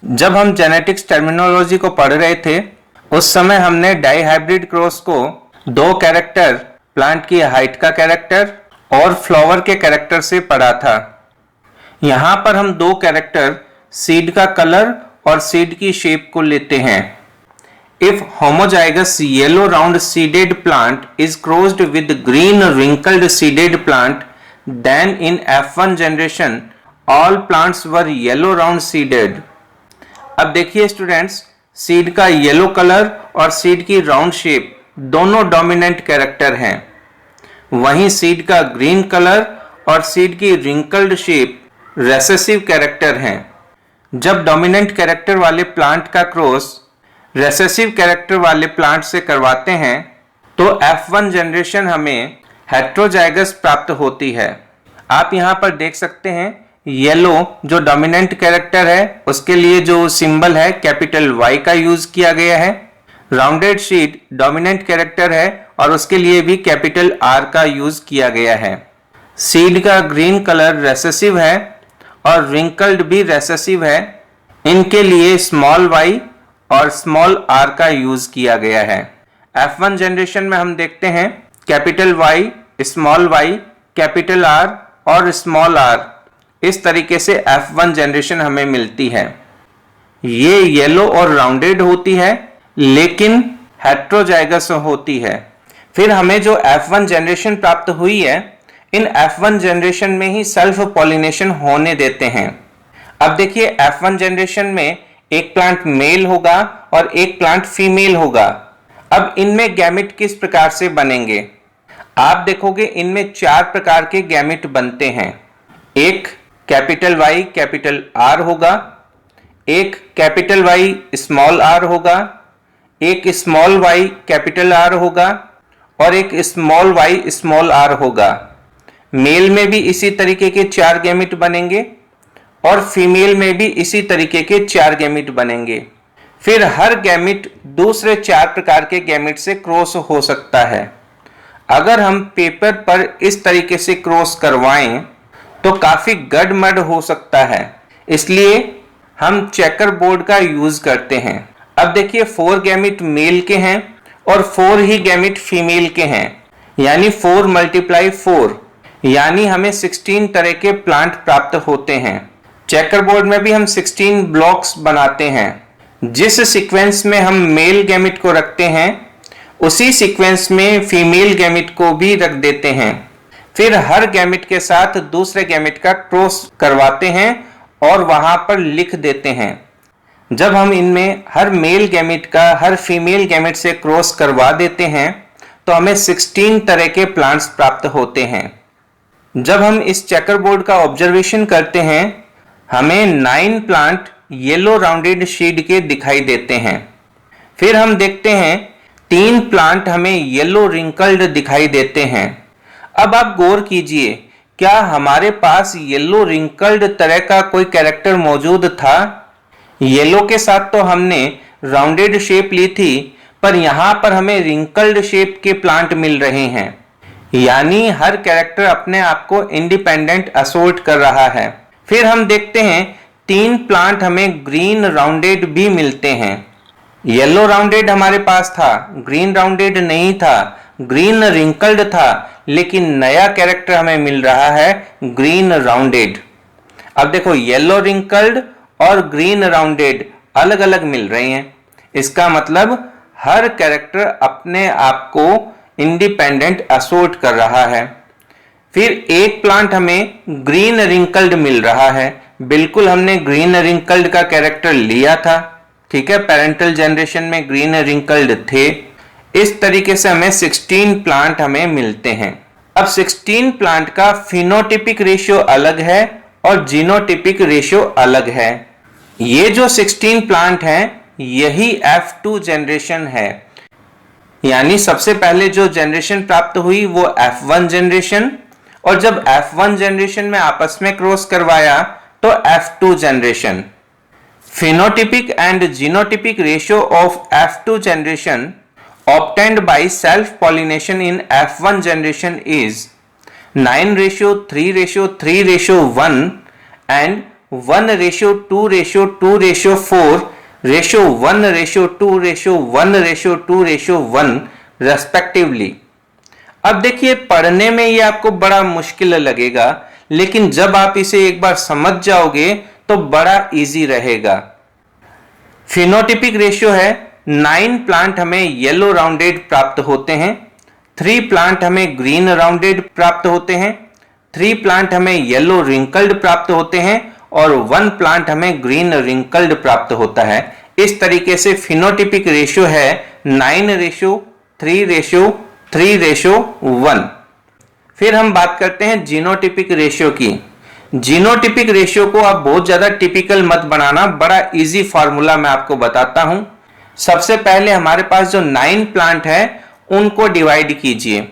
जब हम जेनेटिक्स टर्मिनोलॉजी को पढ़ रहे थे, उस समय हमने डाइहाइब्रिड क्रॉस को दो कैरेक्टर, प्लांट की हाइट का कैरेक्टर और फ्लावर के कैरेक्टर से पढ़ा था। यहां पर हम दो कैरेक्टर, सीड का कलर और सीड की शेप को लेते हैं। If homozygous yellow round seeded plant is crossed with green wrinkled seeded plant, then in F1 generation all plants were yellow round seeded। अब देखिए स्टूडेंट्स, सीड का येलो कलर और सीड की राउंड शेप दोनों डोमिनेंट कैरेक्टर हैं। वहीं सीड का ग्रीन कलर और सीड की रिंकल्ड शेप रेसेसिव कैरेक्टर हैं। जब डोमिनेंट कैरेक्टर वाले प्लांट का क्रॉस रेसेसिव कैरेक्टर वाले प्लांट से करवाते हैं तो F1 जनरेशन हमें हेट्रोजाइगस प्राप्त होती है। आप यहाँ पर देख सकते हैं, येलो जो डोमिनेंट कैरेक्टर है उसके लिए जो सिंबल है कैपिटल Y का यूज किया गया है। राउंडेड सीड डोमिनेंट कैरेक्टर है और उसके लिए भी कैपिटल R का यूज किया गया है। सीड का ग्रीन कलर रेसेसिव है और रिंकल्ड भी रेसेसिव है। इनके लिए स्मॉल y और स्मॉल r का यूज किया गया है। F1 जनरेशन में हम देखते हैं capital Y, small y, capital R और स्मॉल r। इस तरीके से F1 जनरेशन हमें मिलती है। ये येलो और राउंडेड होती है लेकिन हेट्रोजाइगस होती है। फिर हमें जो F1 जनरेशन प्राप्त हुई है, इन F1 जनरेशन में ही सेल्फ पॉलिनेशन होने देते हैं। अब देखिए F1 जनरेशन में एक प्लांट मेल होगा और एक प्लांट फीमेल होगा। अब इनमें गैमेट किस प्रकार से बनेंगे? आप देखोगे इनमें 4 प्रकार के गैमेट बनते हैं। एक कैपिटल Y कैपिटल R होगा, एक कैपिटल Y स्मॉल r होगा, एक स्मॉल y कैपिटल R होगा और एक स्मॉल y स्मॉल r होगा। मेल में भी इसी तरीके के 4 गैमेट बनेंगे और फीमेल में भी इसी तरीके के 4 गैमेट बनेंगे। फिर हर गैमेट दूसरे 4 प्रकार के गैमेट से क्रॉस हो सकता है। अगर हम पेपर पर इस तरीके से क्रॉस करवाएं तो काफी गड़बड़ हो सकता है, इसलिए हम चेकर बोर्ड का यूज करते हैं। अब देखिए 4 गैमेट मेल के हैं और 4 ही गैमेट फीमेल के हैं, यानी 4 × 4, यानी हमें 16 तरह के प्लांट प्राप्त होते हैं। चेकर बोर्ड में भी हम 16 ब्लॉक्स बनाते हैं। जिस सीक्वेंस में हम मेल गैमेट को रखते हैं उसी सीक्वेंस में फीमेल गैमेट को भी रख देते हैं। फिर हर गैमेट के साथ दूसरे गैमेट का क्रॉस करवाते हैं और वहां पर लिख देते हैं। जब हम इनमें हर मेल गैमेट का हर फीमेल गैमेट से क्रॉस करवा देते हैं तो हमें 16 तरह के प्लांट्स प्राप्त होते हैं। जब हम इस चेकर बोर्ड का ऑब्जर्वेशन करते हैं, हमें 9 प्लांट येलो राउंडेड शीड के दिखाई देते हैं। फिर हम देखते हैं 3 प्लांट हमें येलो रिंकल्ड दिखाई देते हैं। अब आप गौर कीजिए, क्या हमारे पास येलो रिंकल्ड तरह का कोई कैरेक्टर मौजूद था? येलो के साथ तो हमने राउंडेड शेप ली थी, पर यहां पर हमें रिंकल्ड शेप के प्लांट मिल रहे हैं, यानी हर कैरेक्टर अपने आप को इंडिपेंडेंट असोर्ट कर रहा है। फिर हम देखते हैं 3 प्लांट हमें ग्रीन राउंडेड भी मिलते हैं। येलो राउंडेड हमारे पास था, ग्रीन राउंडेड नहीं था, ग्रीन रिंकल्ड था, लेकिन नया कैरेक्टर हमें मिल रहा है ग्रीन राउंडेड। अब देखो येलो रिंकल्ड और ग्रीन राउंडेड अलग अलग मिल रहे हैं, इसका मतलब हर कैरेक्टर अपने आप को इंडिपेंडेंट असोर्ट कर रहा है। फिर एक प्लांट हमें ग्रीन रिंकल्ड मिल रहा है। बिल्कुल हमने ग्रीन रिंकल्ड का कैरेक्टर लिया था, ठीक है, पेरेंटल जनरेशन में ग्रीन रिंकल्ड थे। इस तरीके से हमें 16 प्लांट हमें मिलते हैं। अब 16 प्लांट का फिनोटिपिक रेशियो अलग है और जीनोटिपिक रेशियो अलग है। ये जो 16 प्लांट हैं यही F2 जनरेशन है, यानी सबसे पहले जो जनरेशन प्राप्त हुई वो F1 जनरेशन, और जब F1 जनरेशन में आपस में क्रॉस करवाया तो F2 generation. phenotypic and genotypic ratio of F2 generation obtained by self pollination in F1 generation is 9:3:3:1 and 1:2:2:4 ratio 1:2:1:2:1 respectively। अब देखिए, पढ़ने में ये आपको बड़ा मुश्किल लगेगा, लेकिन जब आप इसे एक बार समझ जाओगे तो बड़ा इजी रहेगा। फिनोटिपिक रेशियो है 9 प्लांट हमें येलो राउंडेड प्राप्त होते हैं, 3 प्लांट हमें ग्रीन राउंडेड प्राप्त होते हैं, 3 प्लांट हमें येलो रिंकल्ड प्राप्त होते हैं और 1 प्लांट हमें ग्रीन रिंकल्ड प्राप्त होता है। इस तरीके से फिनोटिपिक रेशियो है 9:3:3:1। फिर हम बात करते हैं जीनोटिपिक रेशियो की। जीनोटिपिक रेशियो को आप बहुत ज्यादा टिपिकल मत बनाना, बड़ा इजी फॉर्मूला मैं आपको बताता हूं। सबसे पहले हमारे पास जो 9 प्लांट है उनको डिवाइड कीजिए।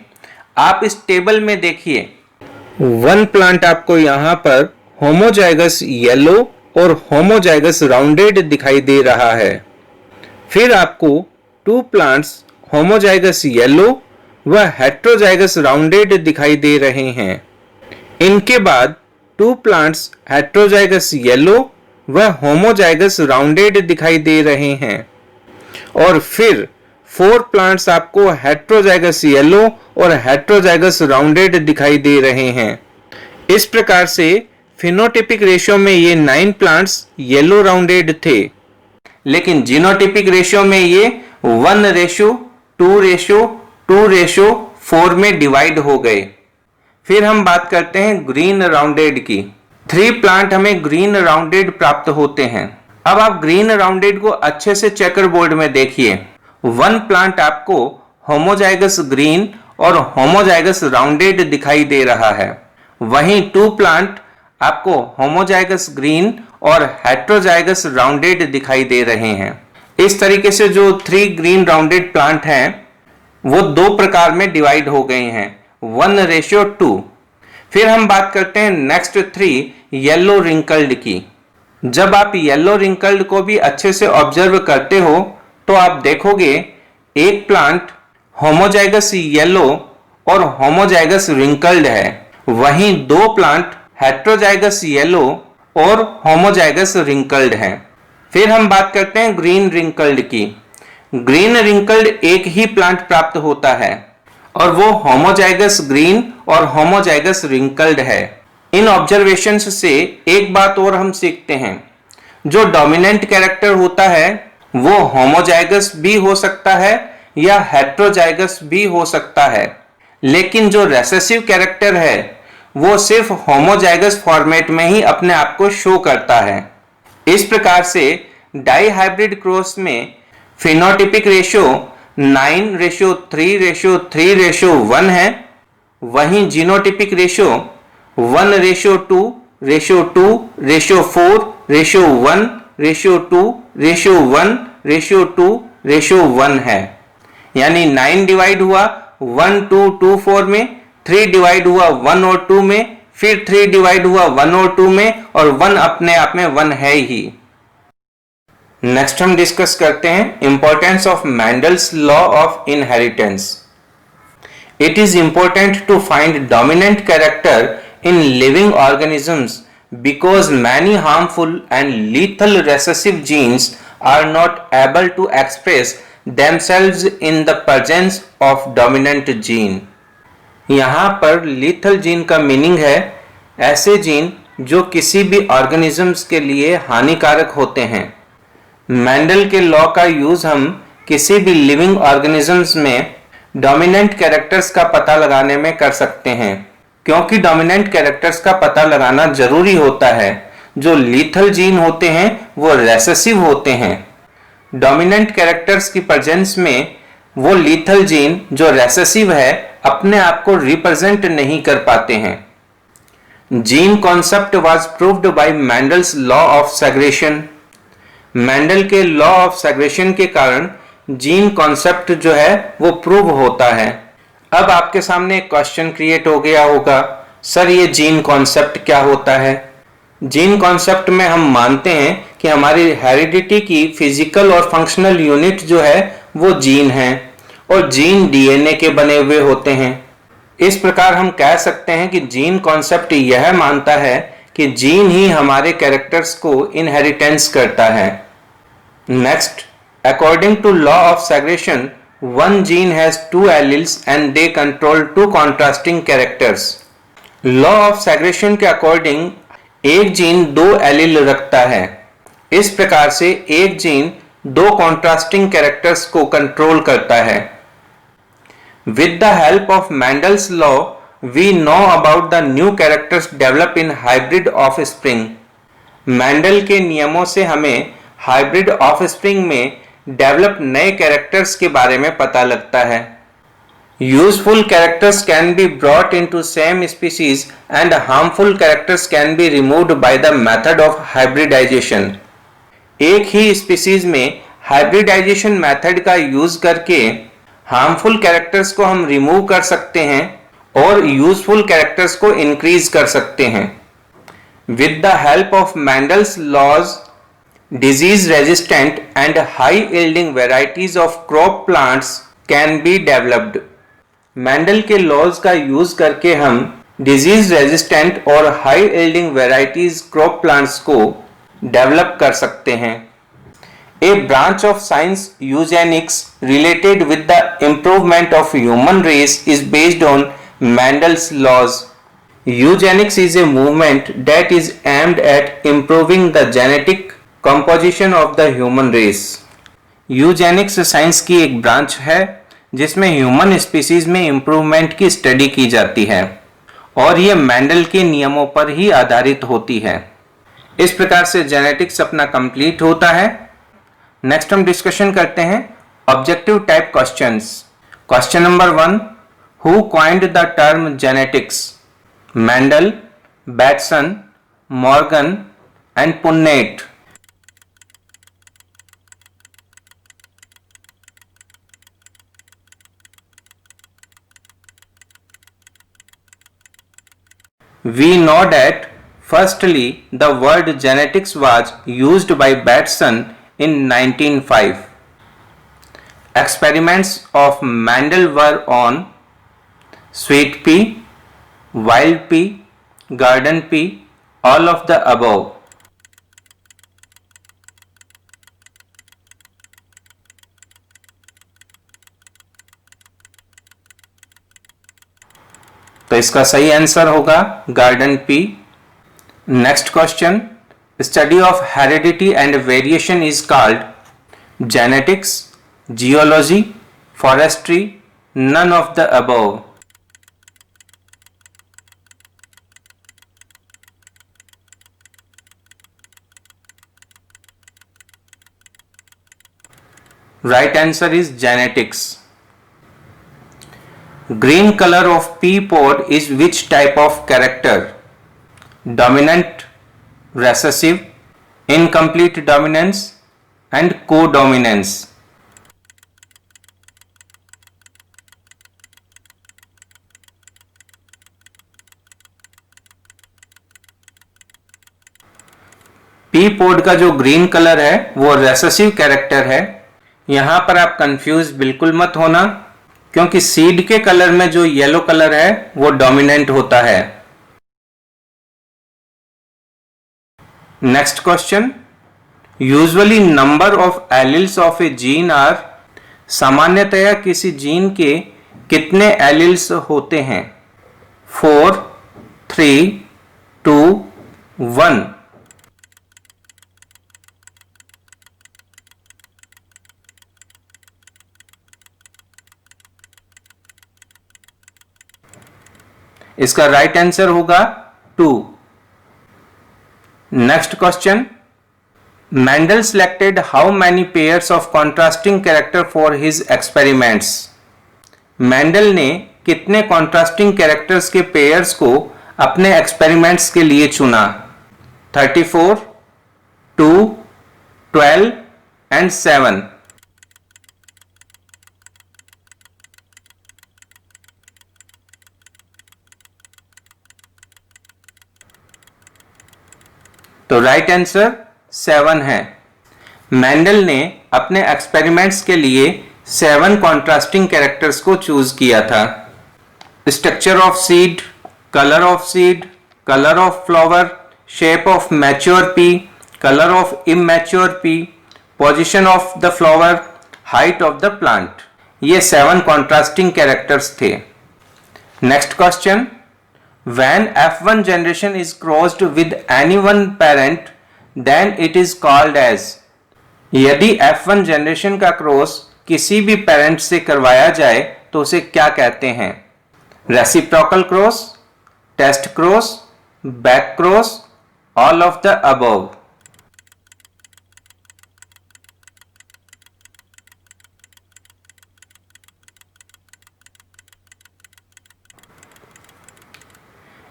आप इस टेबल में देखिए, 1 प्लांट आपको यहां पर होमोजाइगस येलो और होमोजाइगस राउंडेड दिखाई दे रहा है। फिर आपको 2 प्लांट्स होमोजाइगस येलो व हेट्रोजाइगस राउंडेड दिखाई दे रहे हैं। इनके बाद 2 प्लांट्स हेट्रोजाइगस येलो व होमोजाइगस राउंडेड दिखाई दे रहे हैं और फिर 4 प्लांट्स आपको हेट्रोजाइगस येलो और हेट्रोजाइगस राउंडेड दिखाई दे रहे हैं। इस प्रकार से फिनोटिपिक रेशियो में ये 9 प्लांट्स येलो राउंडेड थे, लेकिन जीनोटिपिक रेशियो में ये 1:2:2:4 में डिवाइड हो गए। फिर हम बात करते हैं ग्रीन राउंडेड की। 3 प्लांट हमें ग्रीन राउंडेड प्राप्त होते हैं। अब आप ग्रीन राउंडेड को अच्छे से चेकर बोर्ड में देखिए। 1 प्लांट आपको होमोजाइगस ग्रीन और होमोजाइगस राउंडेड दिखाई दे रहा है, वहीं 2 प्लांट आपको होमोजाइगस ग्रीन और हेट्रोजाइगस राउंडेड दिखाई दे रहे हैं। इस तरीके से जो 3 ग्रीन राउंडेड प्लांट हैं वो 2 प्रकार में डिवाइड हो गए हैं, 1:2। फिर हम बात करते हैं नेक्स्ट 3 येलो रिंकल्ड की। जब आप येलो रिंकल्ड को भी अच्छे से ऑब्जर्व करते हो तो आप देखोगे एक प्लांट होमोजाइगस येलो और होमोजाइगस रिंकल्ड है, वहीं 2 प्लांट हेट्रोजाइगस येलो और होमोजाइगस रिंकल्ड हैं। फिर हम बात करते हैं ग्रीन रिंकल्ड की। ग्रीन रिंकल्ड एक ही प्लांट प्राप्त होता है और वो होमोजाइगस ग्रीन और होमोजाइगस रिंकल्ड है। इन ऑब्जर्वेशंस से एक बात और हम सीखते हैं, जो डोमिनेंट कैरेक्टर होता है वो होमोजाइगस भी हो सकता है या हेट्रोजाइगस भी हो सकता है, लेकिन जो रेसेसिव कैरेक्टर है वो सिर्फ होमोजाइगस फॉर्मेट में ही अपने आप को शो करता है। इस प्रकार से डाई हाइब्रिड क्रॉस में फिनोटिपिक रेशियो 9:3:3:1 है, वहीं जीनोटिपिक रेशियो 1:2:1:1:2:1:1 है। यानी 9 डिवाइड हुआ 1 2 2 4 में, 3 डिवाइड हुआ 1 और 2 में, फिर 3 डिवाइड हुआ 1 और 2 में, और 1 अपने आप में 1 है ही। नेक्स्ट हम डिस्कस करते हैं importance of Mendel's law of inheritance. It is important to find dominant character in living organisms because many harmful and lethal recessive genes are not able to express themselves in the presence of dominant gene। यहाँ पर lethal gene का मीनिंग है ऐसे जीन जो किसी भी ऑर्गेनिजम्स के लिए हानिकारक होते हैं। मैंडल के लॉ का यूज हम किसी भी लिविंग ऑर्गेनिजम्स में डोमिनेंट कैरेक्टर्स का पता लगाने में कर सकते हैं, क्योंकि डोमिनेंट कैरेक्टर्स का पता लगाना जरूरी होता है। जो लीथल जीन होते हैं वो रेसेसिव होते हैं। डोमिनेंट कैरेक्टर्स की प्रेजेंस में वो लीथल जीन जो रेसेसिव है अपने आप को रिप्रेजेंट नहीं कर पाते हैं। Gene concept was proved by Mendel's law of segregation. Mendel के लॉ ऑफ सेग्रेशन के कारण जीन कॉन्सेप्ट जो है वो प्रूव होता है। अब आपके सामने एक क्वेश्चन क्रिएट हो गया होगा, सर ये जीन कॉन्सेप्ट क्या होता है? जीन कॉन्सेप्ट में हम मानते हैं कि हमारी हेरिडिटी की फिजिकल और फंक्शनल यूनिट जो है वो जीन है और जीन डीएनए के बने हुए होते हैं। इस प्रकार हम कह सकते हैं कि जीन कॉन्सेप्ट यह मानता है कि जीन ही हमारे कैरेक्टर्स को इनहेरिटेंस करता है। Next, according to law of segregation, one gene has two alleles and they control two contrasting characters. Law of segregation के अकॉर्डिंग एक जीन दो एलील रखता है। इस प्रकार से एक जीन दो कॉन्ट्रास्टिंग कैरेक्टर्स को कंट्रोल करता है। With the help of Mendel's law, we know about the new characters developed in hybrid offspring. Mendel के नियमों से हमें हाइब्रिड ऑफस्प्रिंग में डेवलप नए कैरेक्टर्स के बारे में पता लगता है। Useful characters can be brought into same species and harmful characters can be removed by the method of hybridization. एक ही स्पीसीज में हाइब्रिडाइजेशन मेथड का यूज करके हार्मफुल कैरेक्टर्स को हम रिमूव कर सकते हैं और यूजफुल कैरेक्टर्स को इंक्रीज कर सकते हैं। With the help of Mendel's laws, disease resistant and high yielding varieties of crop plants can be developed. Mendel के लॉज का यूज करके हम डिजीज रेजिस्टेंट और high yielding varieties crop plants को डेवलप कर सकते हैं। A branch of science eugenics related with the improvement of human race is based on Mendel's laws. Eugenics is a movement that is aimed at improving the genetic composition of the human race. Eugenix science की एक ब्रांच है जिसमें ह्यूमन स्पीसीज में इंप्रूवमेंट की स्टडी की जाती है और ये मैंडल के नियमों पर ही आधारित होती है। इस प्रकार से जेनेटिक्स अपना कंप्लीट होता है। नेक्स्ट हम डिस्कशन करते हैं objective type questions. Question number 1, who coined the term genetics? Mendel, Bateson, Morgan and Punnett. We know that firstly the word genetics was used by Batson in 1905. Experiments of Mendel were on sweet pea, wild pea, garden pea, all of the above. तो इसका सही आंसर होगा garden pea. Next question, study of heredity and variation is called genetics, geology, forestry, none of the above. Right answer is genetics. Green color of pea pod is which type of character? Dominant, recessive, incomplete dominance and codominance. Pea pod का जो ग्रीन कलर है वो रेसेसिव कैरेक्टर है। यहां पर आप कंफ्यूज बिल्कुल मत होना, क्योंकि सीड के कलर में जो येलो कलर है वो डोमिनेंट होता है। Next question, usually number of alleles of a gene are, सामान्यतया किसी जीन के कितने एलिल्स होते हैं? 4, 3, 2, 1। इसका राइट आंसर होगा 2। Next question, Mendel selected how many pairs of contrasting character for his experiments? Mendel ने कितने कॉन्ट्रास्टिंग कैरेक्टर्स के पेयर्स को अपने एक्सपेरिमेंट्स के लिए चुना? 34, 2, 12 एंड 7। तो राइट आंसर 7 है। मेंडल ने अपने एक्सपेरिमेंट्स के लिए 7 कॉन्ट्रास्टिंग कैरेक्टर्स को चूज किया था। Structure of seed, colour of seed, colour of flower, shape of mature P, colour of immature P, position of the flower, height of the plant. ये 7 कॉन्ट्रास्टिंग कैरेक्टर्स थे। Next question, when F1 generation is crossed with any one parent then it is called as। यदि F1 जनरेशन का क्रॉस किसी भी पेरेंट से करवाया जाए तो उसे क्या कहते हैं? Reciprocal cross, test cross, back cross, all of the above.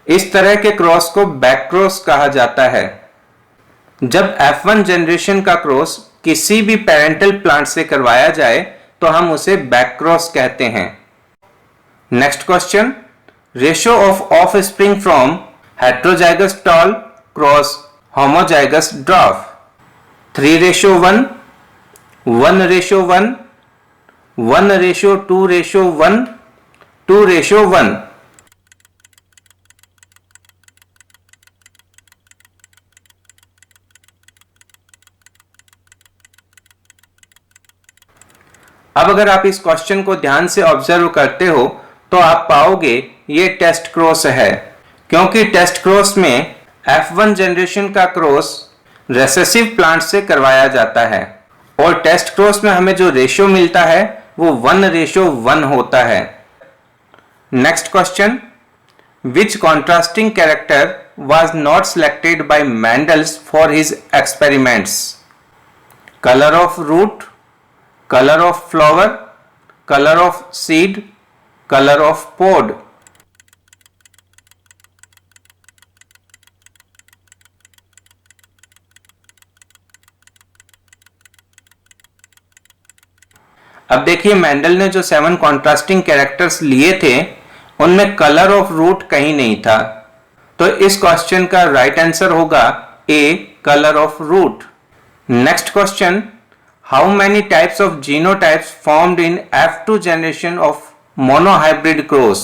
इस तरह के क्रॉस को बैक क्रॉस कहा जाता है। जब F1 जनरेशन का क्रॉस किसी भी पेरेंटल प्लांट से करवाया जाए तो हम उसे बैक क्रॉस कहते हैं। Next question, ratio of offspring from heterozygous tall cross homozygous dwarf. 3:1, 1:1, 1:2:1, 2:1। अब अगर आप इस क्वेश्चन को ध्यान से ऑब्जर्व करते हो तो आप पाओगे ये टेस्ट क्रॉस है, क्योंकि टेस्ट क्रॉस में F1 जनरेशन का क्रॉस रेसेसिव प्लांट से करवाया जाता है और टेस्ट क्रॉस में हमें जो रेशियो मिलता है वो 1:1 होता है। Next question, which contrasting character was not selected by Mendel's for his experiments? Colour of root, colour of flower, colour of seed, colour of pod. अब देखिए मेंडल ने जो 7 कॉन्ट्रास्टिंग कैरेक्टर्स लिए थे उनमें कलर ऑफ रूट कहीं नहीं था, तो इस क्वेश्चन का राइट आंसर होगा A, colour of root. Next question, how many types of genotypes formed in F2 generation of monohybrid cross?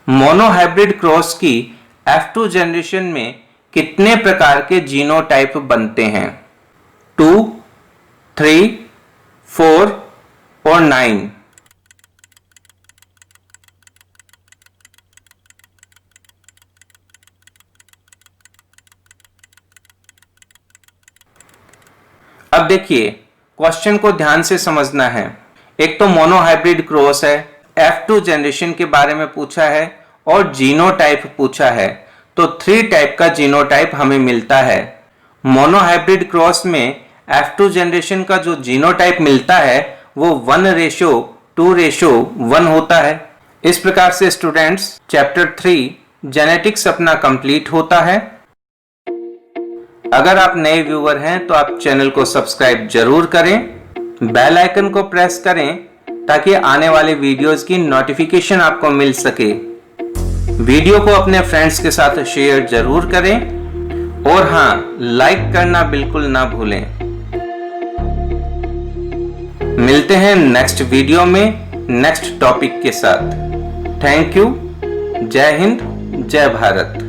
Monohybrid cross की F2 जनरेशन में कितने प्रकार के जीनोटाइप बनते हैं? 2, 3, 4 और 9। अब देखिए क्वेश्चन को ध्यान से समझना है। एक तो मोनोहाइब्रिड क्रॉस है, F2 जनरेशन के बारे में पूछा है और जीनोटाइप पूछा है, तो 3 टाइप का जीनोटाइप हमें मिलता है। मोनोहाइब्रिड क्रॉस में F2 जनरेशन का जो जीनोटाइप मिलता है वो 1:2:1 होता है। इस प्रकार से स्टूडेंट्स चैप्टर 3 जेनेटिक्स अपना कंप्लीट होता है। अगर आप नए व्यूअर हैं तो आप चैनल को सब्सक्राइब जरूर करें, बेल आइकन को प्रेस करें ताकि आने वाले वीडियोस की नोटिफिकेशन आपको मिल सके। वीडियो को अपने फ्रेंड्स के साथ शेयर जरूर करें और हाँ, लाइक करना बिल्कुल ना भूलें। मिलते हैं नेक्स्ट वीडियो में नेक्स्ट टॉपिक के साथ। Thank you. जय हिंद, जय भारत।